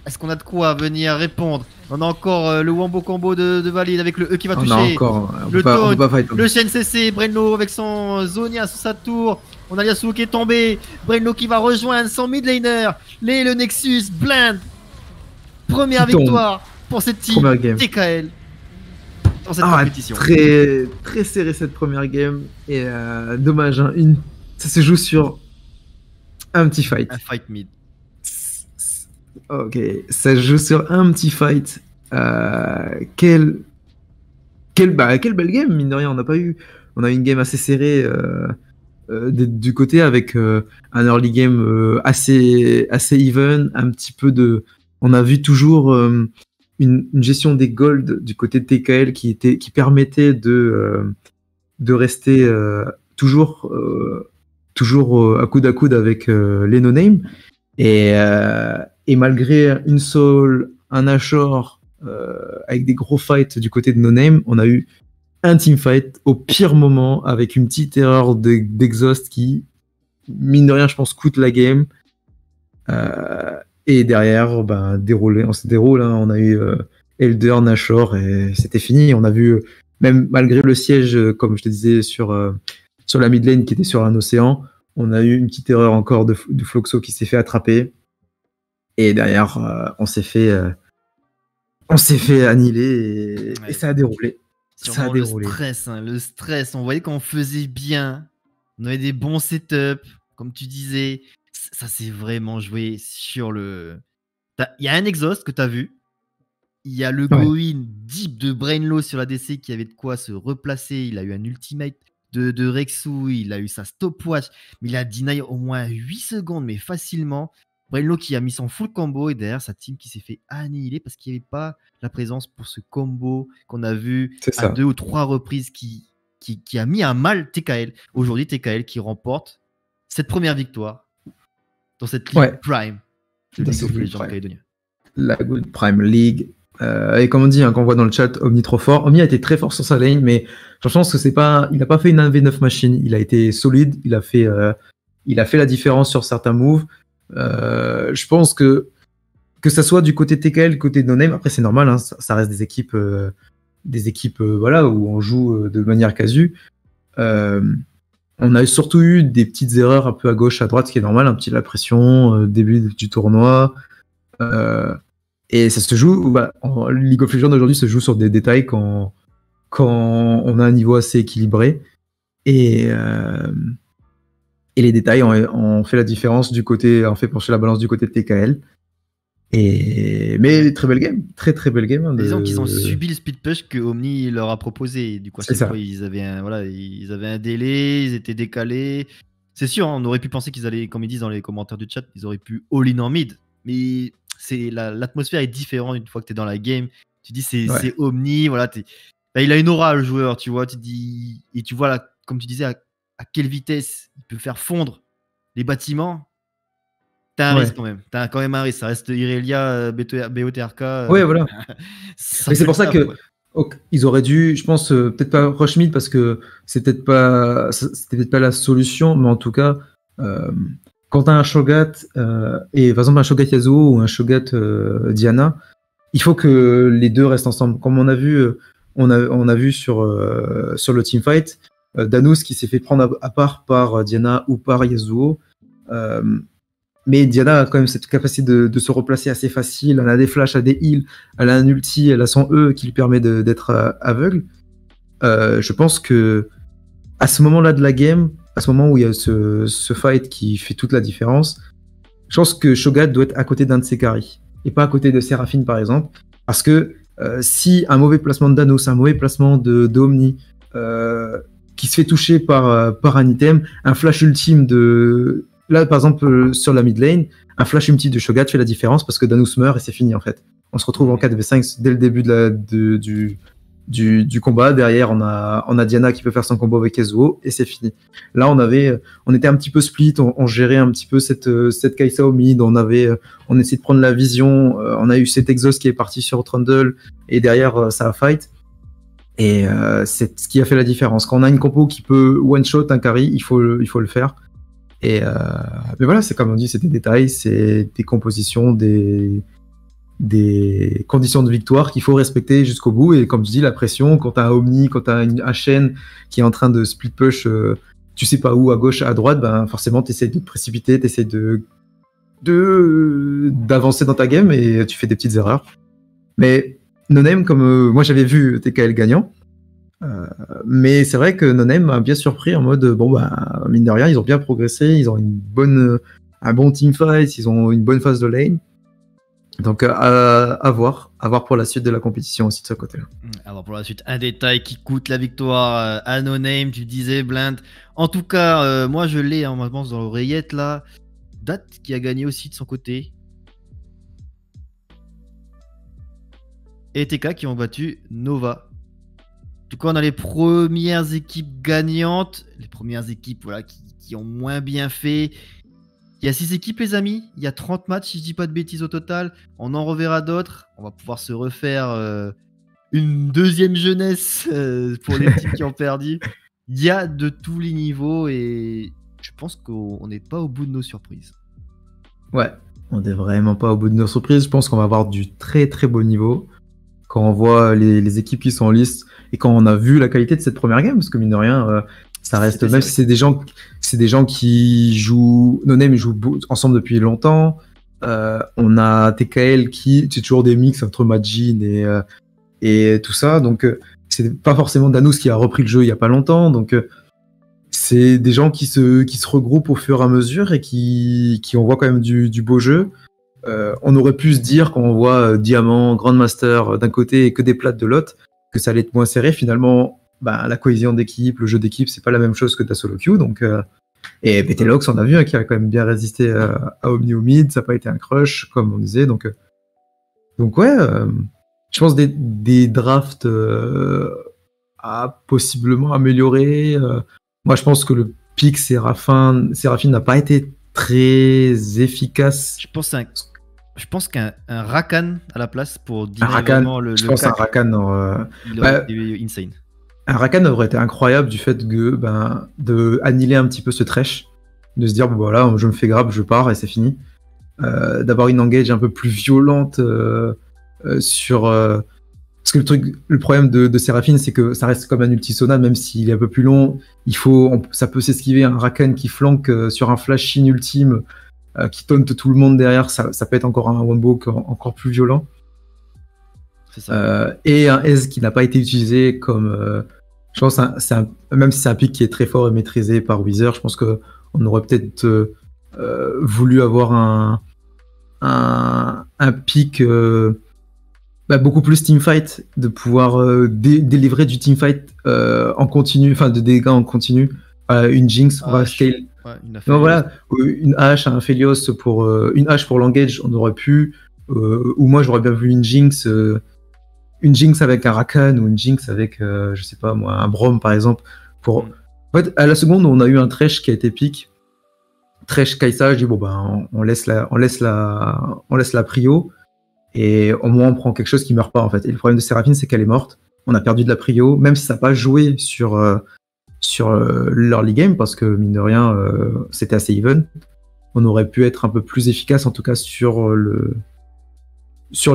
Est-ce qu'on a de quoi venir répondre? On a encore le Wombo combo de Valide avec le E qui va On toucher. a encore. On Le peut pas, on taunt, peut pas fight. le CNCC, Brainlo avec son Zonia sous sa tour. On a Yasuo qui est tombé. Brainlo qui va rejoindre son mid laner. Le Nexus, Blind. Première Qui tombe. victoire pour cette team Première game. TKL dans cette Ah, compétition. très, très serré cette première game. Et dommage, hein, ça se joue sur un petit fight. Un fight mid. Ok, ça se joue sur un petit fight. Quelle belle game, mine de rien. On a eu une game assez serrée du côté avec un early game assez even, un petit peu de. On a vu toujours une gestion des gold du côté de TKL qui permettait de rester toujours à coude avec les no-name. Et malgré une Soul, un Ashore, avec des gros fights du côté de No Name, on a eu un teamfight au pire moment avec une petite erreur d'exhaust qui, mine de rien, je pense, coûte la game. Et derrière, on se déroule. Hein, on a eu Elder, Nashor et c'était fini. On a vu, même malgré le siège, comme je te disais, sur la mid lane qui était sur un océan, on a eu une petite erreur encore de Floxo qui s'est fait attraper. Et derrière, on s'est fait annihiler et ça a déroulé. Ça a déroulé. Le stress, on voyait qu'on faisait bien. On avait des bons setups, comme tu disais. Ça s'est vraiment joué sur le... Il y a un exhaust que tu as vu. Il y a le go-in deep de Brainlo sur la DC qui avait de quoi se replacer. Il a eu un ultimate de Rexu. Il a eu sa stopwatch. Mais il a deny au moins 8 secondes, mais facilement. Brainlo qui a mis son full combo et derrière sa team qui s'est fait annihiler parce qu'il n'y avait pas la présence pour ce combo qu'on a vu à 2 ou 3 reprises qui a mis à mal TKL. Aujourd'hui, TKL qui remporte cette première victoire dans cette Ligue Prime de League of Legends Calédonia. La Good Prime League. Et comme on dit, hein, quand on voit dans le chat, Omni trop fort. Omni a été très fort sur sa lane, mais je pense que il n'a pas fait une 1v9 machine. Il a été solide. Il a fait la différence sur certains moves. Je pense que ça soit du côté TKL, côté No Name, après c'est normal, hein, ça reste des équipes voilà, où on joue de manière casu. On a surtout eu des petites erreurs un peu à gauche, à droite, ce qui est normal, un petit la pression, début du tournoi. Et ça se joue, en League of Legends aujourd'hui se joue sur des détails quand on a un niveau assez équilibré. Et les détails ont fait la différence ont fait pencher la balance du côté de TKL. Mais très belle game, très très belle game. Disons qu'ils ont subi le speed push que Omni leur a proposé. Du coup, c'est ça. Ils avaient un délai, ils étaient décalés. C'est sûr, on aurait pu penser qu'ils allaient, comme ils disent dans les commentaires du chat, ils auraient pu all-in en mid. Mais l'atmosphère est différente une fois que tu es dans la game. Tu dis c'est Omni, voilà. Là, il a une aura le joueur, tu vois. Tu dis, et tu vois là, comme tu disais, à quelle vitesse il peut faire fondre les bâtiments. T'as un risque quand même. T'as quand même un risque. Ça reste Irelia, BOTRK. Ouais, voilà. Mais c'est pour ça que ils auraient dû, je pense, peut-être pas rush mid parce que c'était peut-être pas la solution, mais en tout cas, quand t'as un Shogat et par exemple un Shogat Yasuo ou un Shogat Diana, il faut que les deux restent ensemble. Comme on a vu, on a vu sur le teamfight, Danus qui s'est fait prendre à part par Diana ou par Yasuo. Mais Diana a quand même cette capacité de se replacer assez facile. Elle a des flashs, elle a des heals, elle a un ulti, elle a son E qui lui permet d'être aveugle. Je pense que à ce moment-là de la game, à ce moment où il y a ce fight qui fait toute la différence, je pense que Shogat doit être à côté d'un de ses carries et pas à côté de Seraphine par exemple. Parce que si un mauvais placement de Danos, un mauvais placement de Omni qui se fait toucher par un item, un flash ultime Là, par exemple, sur la mid lane, un flash ultime de Shogat fait la différence parce que Danus meurt et c'est fini en fait. On se retrouve en 4v5 dès le début du combat. Derrière, on a Diana qui peut faire son combo avec Kazuo et c'est fini. Là, on était un petit peu split, on gérait un petit peu cette Kai'Sa au mid, on essayait de prendre la vision, on a eu cet exhaust qui est parti sur Trundle et derrière, ça a fight. Et c'est ce qui a fait la différence. Quand on a une compo qui peut one-shot un carry, il faut le faire. Et mais voilà, c'est comme on dit, c'est des détails, c'est des compositions, des conditions de victoire qu'il faut respecter jusqu'au bout. Et comme tu dis, la pression, quand t'as un Omni, quand t'as un Shen qui est en train de split push, tu sais pas où, à gauche, à droite, ben forcément t'essaies de te précipiter, t'essaies d'avancer dans ta game et tu fais des petites erreurs. Mais NoName, comme moi j'avais vu TKL gagnant, mais c'est vrai que NoName m'a bien surpris en mode bon bah mine de rien ils ont bien progressé, ils ont un bon teamfight, ils ont une bonne phase de lane. Donc à voir pour la suite de la compétition aussi de ce côté-là. Alors pour la suite, un détail qui coûte la victoire à NoName, tu disais Blind. En tout cas, moi je l'ai en pense dans l'oreillette là. Dat qui a gagné aussi de son côté. Et TK qui ont battu Nova. En tout cas, on a les premières équipes gagnantes. Les premières équipes voilà, qui ont moins bien fait. Il y a 6 équipes, les amis. Il y a 30 matchs, si je dis pas de bêtises au total. On en reverra d'autres. On va pouvoir se refaire une deuxième jeunesse pour les équipes qui ont perdu. Il y a de tous les niveaux et je pense qu'on n'est pas au bout de nos surprises. Ouais, on n'est vraiment pas au bout de nos surprises. Je pense qu'on va avoir du très très beau niveau. Quand on voit les équipes qui sont en liste et quand on a vu la qualité de cette première game, parce que mine de rien, ça reste, même si c'est des gens qui jouent, NoName ils jouent ensemble depuis longtemps. On a TKL qui, c'est toujours des mix entre Majin et tout ça, donc c'est pas forcément Danus qui a repris le jeu il y a pas longtemps, donc c'est des gens qui se regroupent au fur et à mesure et qui envoient quand même du beau jeu. On aurait pu se dire quand on voit Diamant, Grandmaster d'un côté et que des plates de l'autre, que ça allait être moins serré. Finalement, bah, la cohésion d'équipe, le jeu d'équipe, c'est pas la même chose que ta solo queue. Donc, et BTLox, on a vu hein, qui a quand même bien résisté à Omni au mid, ça n'a pas été un crush, comme on disait. Donc ouais, je pense des drafts à possiblement améliorer. Moi, je pense que le pick Séraphine n'a pas été très efficace. Je pense qu'un Rakan à la place pour dire vraiment le. Je pense un Rakan il aurait été insane. Un Rakan aurait été incroyable du fait que de annihiler un petit peu ce trash, de se dire bon voilà, je me fais grab, je pars et c'est fini. D'avoir une engage un peu plus violente sur. Parce que le problème de Séraphine, c'est que ça reste comme un ulti-sona, même s'il est un peu plus long. Ça peut s'esquiver un Rakan qui flanque sur un flash-in ultime. Qui taunte tout le monde derrière, ça peut être encore un wombo encore plus violent. C'est ça. Et un S qui n'a pas été utilisé comme... je pense même si c'est un pick qui est très fort et maîtrisé par Wither, je pense qu'on aurait peut-être voulu avoir un pick beaucoup plus teamfight, de pouvoir délivrer du teamfight en continu, enfin de dégâts en continu. Une Jinx, on va scale. Ouais, non, voilà, une hache, un Phelios pour une hache pour l'engage, on aurait pu, ou moi j'aurais bien vu une Jinx avec un Rakan ou une Jinx avec, je sais pas moi, un Braum par exemple. En fait, à la seconde, on a eu un Thresh qui a été pick, Thresh Kai'Sa, je dis bon on laisse la prio et au moins on prend quelque chose qui meurt pas en fait. Et le problème de Séraphine, c'est qu'elle est morte. On a perdu de la prio, même si ça n'a pas joué sur l'early game, parce que mine de rien c'était assez even. On aurait pu être un peu plus efficace en tout cas sur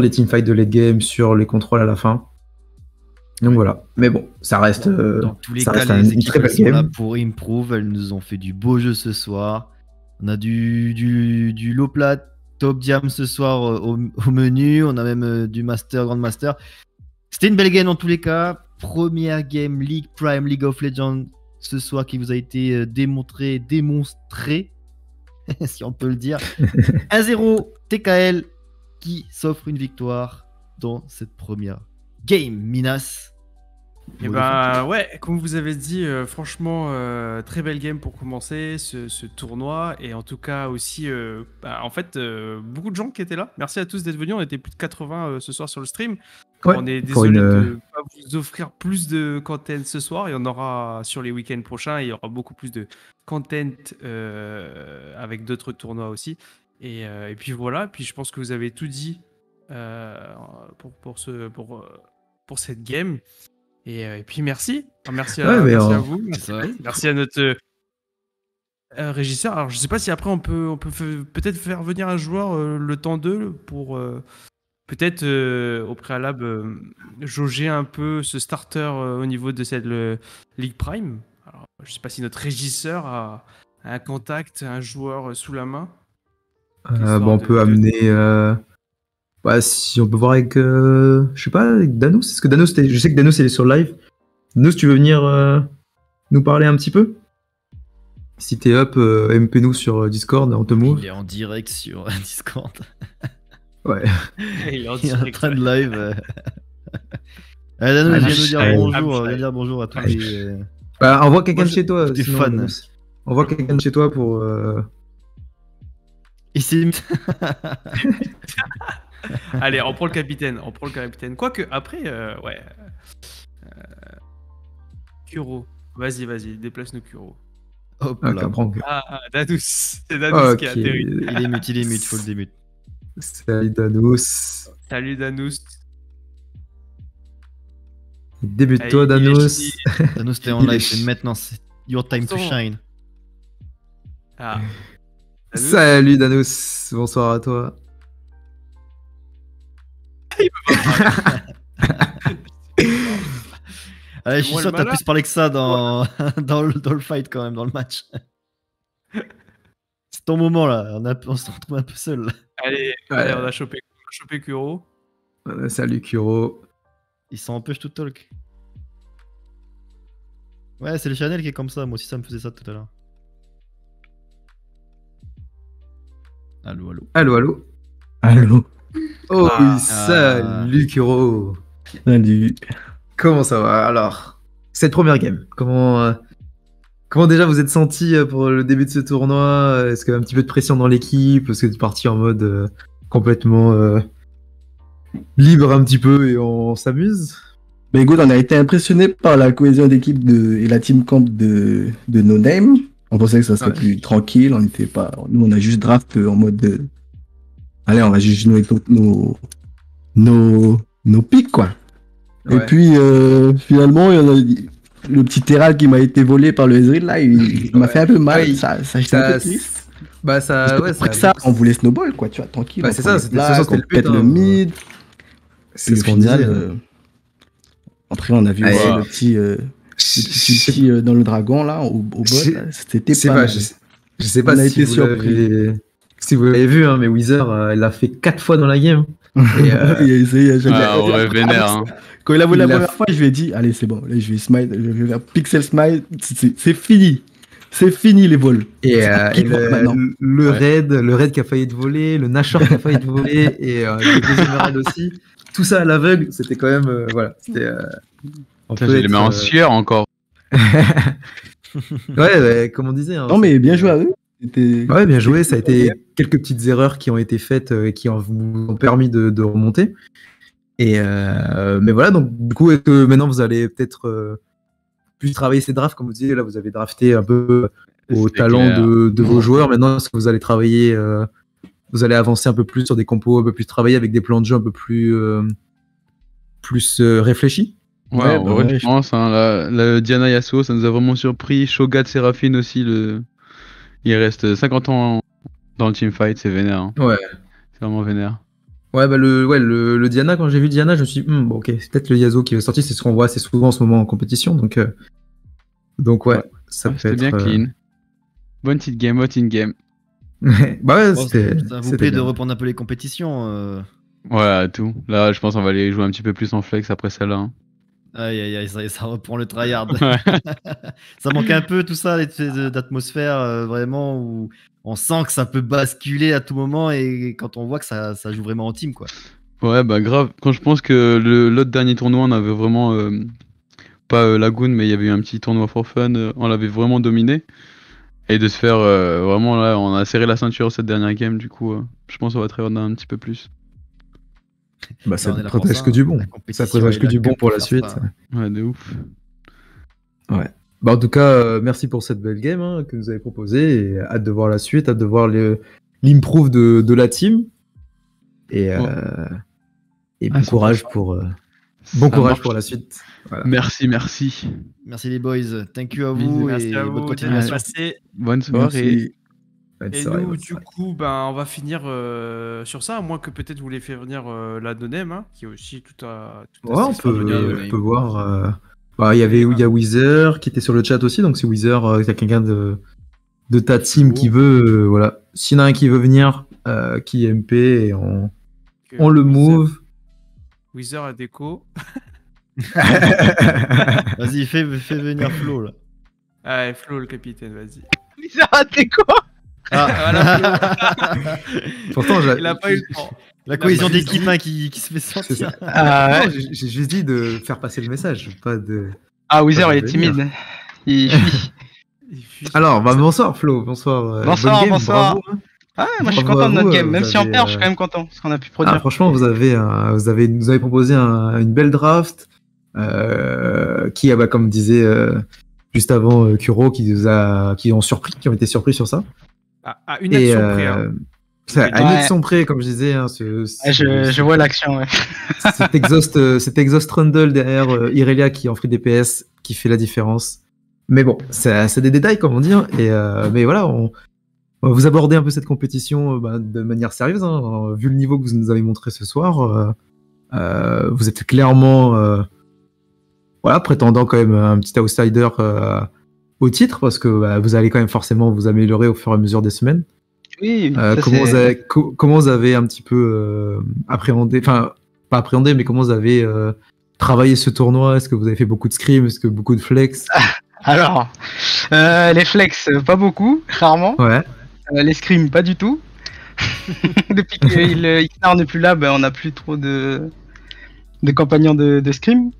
les teamfights de late game, sur les contrôles à la fin. Donc voilà, mais bon, ça reste dans tous les cas, les équipes sont là pour improve. Elles nous ont fait du beau jeu ce soir. On a du low plat top diam ce soir au menu. On a même du master, grand master. C'était une belle game dans tous les cas. Première game League Prime League of Legends ce soir qui vous a été démontré, si on peut le dire. 1-0 TKL qui s'offre une victoire dans cette première game. Minas. Et bah ouais, comme vous avez dit, franchement, très belle game pour commencer ce tournoi. Et en tout cas aussi, en fait, beaucoup de gens qui étaient là. Merci à tous d'être venus. On était plus de 80 ce soir sur le stream. Ouais, On est pour désolé de une. ne pas vous offrir plus de content ce soir. Il y en aura sur les week-ends prochains. Il y aura beaucoup plus de content avec d'autres tournois aussi. Et puis voilà. Puis je pense que vous avez tout dit pour cette game. Et puis merci. Merci Ouais, mais à vous. C'est ça. Merci à notre régisseur. Alors je sais pas si après on peut peut-être faire venir un joueur le temps d'eux pour peut-être au préalable jauger un peu ce starter au niveau de cette League Prime. Alors je sais pas si notre régisseur a un contact, un joueur sous la main. On peut amener. Si on peut voir avec. Je sais pas, avec Danos. Est-ce que Danos, je sais que Danos il est sur live. Danos, tu veux venir nous parler un petit peu? Si t'es up, MP nous sur Discord, on te move. Il est en direct sur Discord. Ouais. Il est en Il est en direct. train de live. Danos, viens nous dire Abshai. bonjour. Viens dire bonjour à tous les. Envoie quelqu'un de Moi, chez toi. des sinon, fans. Danos. Envoie quelqu'un de chez toi pour. Ici. Allez, on prend le capitaine. Quoique, après, ouais. Kuro. Vas-y, déplace nos Kuro. Hop Ah, là. Cabranc. Danous. C'est Danous qui a atterri. Il est mute, faut le démute. Salut Danos. Salut Danous. Débute-toi, Il est Danos. fini. Danos, t'es en Il est live, ch- c'est maintenant, c'est your time to shine. Ah. Danous. Salut Danos. Bonsoir à toi. Allez, je suis Moi, sûr le que t'as malin. plus parlé que ça dans, dans le fight quand même, dans le match. C'est ton moment là, on se retrouve un peu seul. Là. Allez, on a chopé Kuro. Salut Kuro. Ils sont un peu tout talk. Ouais, c'est le Chanel qui est comme ça, moi aussi ça me faisait ça tout à l'heure. Allô. Allô. Oh Ah. oui, salut Kuro. Salut. Comment ça va? Alors, cette première game, comment déjà vous êtes senti pour le début de ce tournoi? Est-ce qu'il y a un petit peu de pression dans l'équipe? Est-ce que tu es parti en mode complètement libre un petit peu et on s'amuse? Mais écoute, on a été impressionné par la cohésion d'équipe et la team camp de No Name. On pensait que ça serait plus tranquille. On n'était pas. Nous, on a juste draft en mode. Allez, on va juste jouer nos pics, quoi. Ouais. Et puis, finalement, il y en a le petit Terral qui m'a été volé par le Ezreal, là, il m'a fait un peu mal. Ouais, ça j'étais un peu triste. Parce que Après ça, on voulait snowball, quoi, tu vois, tranquille. Bah, on c'est prend ça, les c'était plaques, le on but, pète hein. le mid. c'est Et ce au qu'on final, disait. après, on a vu Ouais. aussi le petit ulti dans le dragon, là, au bot. Je- Là, c'était C'est pas pas, mal. je sais On pas a si été vous surpris. l'avez vu, hein, mais Weezer, elle l'a fait 4 fois dans la game. Et, Il a essayé à chaque Ah, fois. ouais, vénère. Hein. Quand il a voulu la Il a première fois, je lui ai dit, allez, c'est bon, là, je vais smite, je vais faire pixel smite, c'est fini. C'est fini les vols. Et, Qui vote maintenant le Ouais. raid qui a failli être volé, le Nashor qui a failli être volé, et le deuxième raid aussi. Tout ça à l'aveugle, c'était quand même. Voilà. C'était. On Putain, peut j'ai les mains en être, sueur encore. ouais, comme on disait. Hein, Non, mais bien joué à eux. C'était- Ouais, bien joué. Ça a été quelques petites erreurs qui ont été faites et qui vous ont permis de remonter. Et mais voilà, donc du coup, est-ce que maintenant vous allez peut-être plus travailler ces drafts, comme vous disiez, là vous avez drafté un peu au C'est talent clair. de vos joueurs. Maintenant, est-ce que vous allez travailler, vous allez avancer un peu plus sur des compos un peu plus travaillés avec des plans de jeu un peu plus, réfléchis? Ouais, Ouais, en bah vrai, ouais, je pense. Hein, la Diana Yasuo, ça nous a vraiment surpris. Shogat Seraphine aussi. Il reste 50 ans dans le teamfight, c'est vénère. Hein. Ouais. C'est vraiment vénère. Ouais, bah le Diana, quand j'ai vu Diana, je me suis dit, bon, ok, c'est peut-être le Yasuo qui va sortir, c'est ce qu'on voit assez souvent en ce moment en compétition, donc ouais, Ouais. ça peut C'était être. bien clean. Bonne petite game, hot in game. Bah ouais, Bon, c'était. ça vous c'était plaît de bien. reprendre un peu les compétitions Ouais, à tout. Là, je pense qu'on va aller jouer un petit peu plus en flex après celle-là. Hein. Aïe, ça reprend le tryhard. Ouais. Ça manque un peu tout ça, d'atmosphère vraiment où on sent que ça peut basculer à tout moment et quand on voit que ça joue vraiment en team quoi. Ouais, bah grave. Quand je pense que l'autre dernier tournoi, on avait vraiment pas Lagoon, mais il y avait eu un petit tournoi for fun, on l'avait vraiment dominé. Et de se faire vraiment là, on a serré la ceinture cette dernière game, du coup, je pense qu'on va travailler un petit peu plus. Bah, on ça est là pour protège ça, que du hein. bon. La Ça compétition protège est que là du bon pour la faire suite. ça. Ouais, de ouf. Ouais. Bah, en tout cas, merci pour cette belle game hein, que vous avez proposée. Et hâte de voir la suite, hâte de voir l'improve de la team. Et, et bon Ah, courage pour bon Ça courage marche. pour la suite. Voilà. Merci, merci. Merci les boys, thank you à Bisous. vous Merci et à bonne vous d'être continuation. passés. Bonne soirée. Merci. Bonne Et soirée, nous, bonne du soirée. coup, ben, on va finir sur ça, à moins que peut-être vous voulez faire venir la Donem, hein, qui est aussi tout à Ouais, on fait venir, venir, peut voir. Bah, il y a Weezer qui était sur le chat aussi, donc si Weezer, il y a quelqu'un de ta team qui veut, voilà. S'il y en a un qui veut venir, qui est MP, et on le move. Weezer à déco. Vas-y, fais venir Flo là. Allez, Flo, le capitaine, vas-y. Bizarre à tes quoi? Voilà, Pourtant, il a pas eu le temps. La cohésion pas dit d'équipe hein, qui se fait c'est sentir. ça. Ah, Non, j'ai juste dit de faire passer le message, pas de. Ah, Wither, Pas il est de timide. Il fuit. Il fuit. Alors, bah, bonsoir Flo, bonsoir. Bonsoir, bonne game, bonsoir. bravo, hein. Ah, moi je suis Bravo content à de notre vous, game. Même vous si on avez, perd, je suis quand même content. Parce qu'on a pu Ah, produire. franchement, vous avez proposé une belle draft qui, bah, comme disait juste avant Kuro, qui ont été surpris sur ça. À une action près. Hein. À une Ouais. action près, comme je disais, hein, Je vois l'action, ouais. cet exhaust Trundle derrière Irelia qui en free DPS qui fait la différence. Mais bon, c'est des détails comme on dit. Hein, mais voilà, on va vous aborder un peu cette compétition bah, de manière sérieuse. Hein, vu le niveau que vous nous avez montré ce soir, vous êtes clairement voilà, prétendant quand même un petit outsider au titre parce que bah, vous allez quand même forcément vous améliorer au fur et à mesure des semaines. Oui, ça, Comment vous avez un petit peu appréhendé, enfin pas appréhendé, mais comment vous avez travaillé ce tournoi? Est-ce que vous avez fait beaucoup de scrims? Est-ce que beaucoup de flex? Alors, les flex, pas beaucoup, rarement. Ouais. Les scrims, pas du tout. Depuis que Ixnar n'est plus là, ben, on n'a plus trop de compagnons de scrim.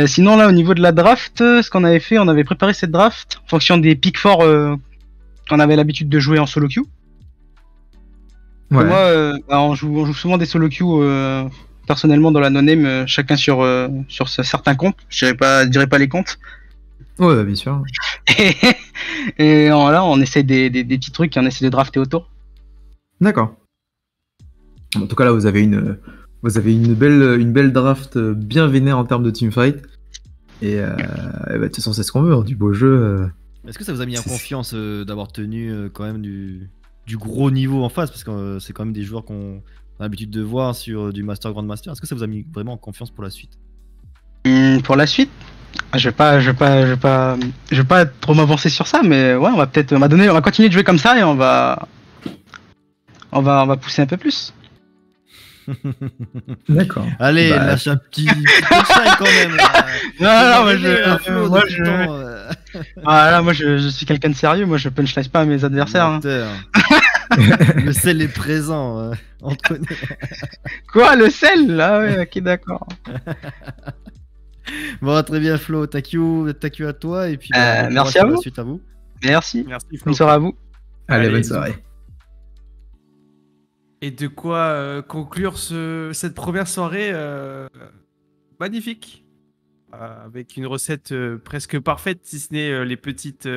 Sinon, là, au niveau de la draft, ce qu'on avait fait, on avait préparé cette draft en fonction des pick 4 qu'on avait l'habitude de jouer en solo queue. Ouais. Moi, bah, on joue souvent des solo queue personnellement dans la no-name, chacun sur certains comptes. Je dirais pas les comptes. Ouais, bien sûr. Et là, on essaie des petits trucs et on essaie de drafter autour. D'accord. En tout cas, là, vous avez une belle draft bien vénère en termes de teamfight. Et bah, de toute façon, c'est ce qu'on veut, hein, du beau jeu. Est-ce que ça vous a mis en confiance d'avoir tenu quand même du gros niveau en face? Parce que c'est quand même des joueurs qu'on a l'habitude de voir sur du Master Grandmaster. Est-ce que ça vous a mis vraiment en confiance pour la suite? Pour la suite, je vais pas trop m'avancer sur ça, mais ouais, on va continuer de jouer comme ça et on va pousser un peu plus. D'accord. Allez, Bah, lâche un petit punchline quand même. Là. Non, moi Flo, je suis quelqu'un de sérieux, moi je punchline pas à mes adversaires. Hein. Le sel est présent entre nous. Quoi, le sel là? Ouais, ok, d'accord. Bon, très bien, Flo. Thank you à toi. Et puis, bon merci courage à pour la vous. suite à vous. Merci. Merci Flo. Bonne soirée à vous. Allez, Allez, bonne bisous. soirée. Et de quoi conclure cette première soirée magnifique. Avec une recette presque parfaite, si ce n'est les petites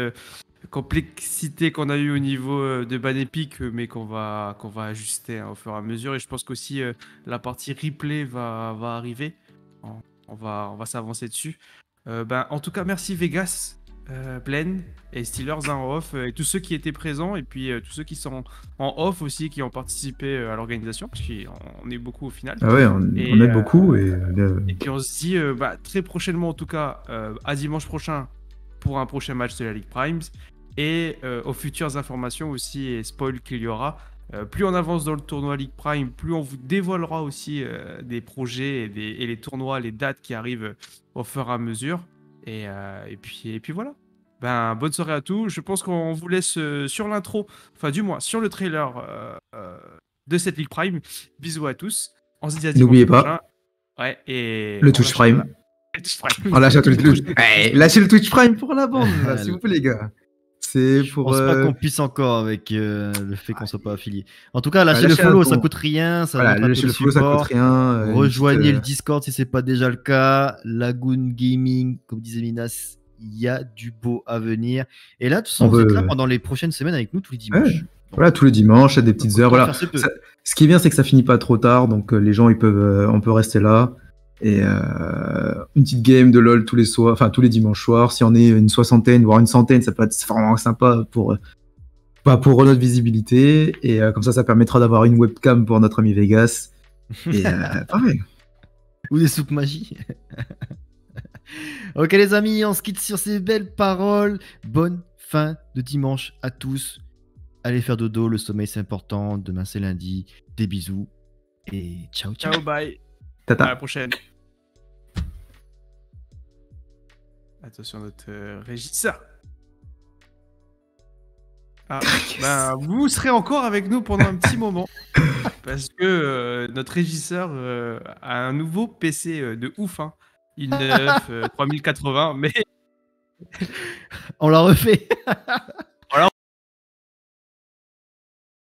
complexités qu'on a eues au niveau de ban épique, mais qu'on va ajuster hein, au fur et à mesure. Et je pense qu'aussi la partie replay va arriver. On va s'avancer dessus. En tout cas, merci Vegas, Blen et Steelers en off, et tous ceux qui étaient présents, et puis tous ceux qui sont en off aussi, qui ont participé à l'organisation, parce qu'on est beaucoup au final. Ah ouais, on aide beaucoup. Et puis on se dit très prochainement, en tout cas, à dimanche prochain, pour un prochain match de la Ligue Primes, et aux futures informations aussi, et spoil qu'il y aura. Plus on avance dans le tournoi League Prime, plus on vous dévoilera aussi des projets et les tournois, les dates qui arrivent au fur et à mesure. Et puis voilà. Bonne soirée à tous. Je pense qu'on vous laisse sur l'intro, enfin du moins sur le trailer de cette League Prime. Bisous à tous. On se dit à dimanche n'oubliez prochain. pas Ouais, et le touch prime. Lâchez le Twitch Prime pour la bande, là, s'il vous plaît, les gars. C'est Je pour. pense pas qu'on puisse encore avec le fait qu'on soit pas affilié. En tout cas, lâchez le lâchez follow, un ça bon. coûte rien. Ça Voilà, montre un peu lâchez le le flow, ça support. coûte rien. Rejoignez le petite, Discord si c'est pas déjà le cas. Lagoon Gaming, comme disait Minas, il y a du beau à venir. Et là, de toute façon, On vous êtes veut- là pendant les prochaines semaines avec nous tous les dimanches. Donc, Voilà, tous les dimanches, à des petites autant heures. Voilà. faire se peut. Ce qui est bien, c'est que ça finit pas trop tard, donc les gens, ils peuvent, on peut rester là. Et une petite game de LoL tous les soirs, enfin tous les dimanches soirs. Si on est une soixantaine, voire une centaine, ça peut être vraiment sympa pour notre visibilité. Et comme ça permettra d'avoir une webcam pour notre ami Vegas. Et pareil. Ou des soupes magie. Ok les amis, on se quitte sur ces belles paroles. Bonne fin de dimanche à tous. Allez faire dodo, le sommeil c'est important. Demain c'est lundi. Des bisous. Et ciao ciao. Ciao, bye. Tata. À la prochaine. Attention, notre régisseur. Ah, ben, vous serez encore avec nous pendant un petit moment. Parce que notre régisseur a un nouveau PC de ouf. Hein. i9 3080. Mais On l'a refait.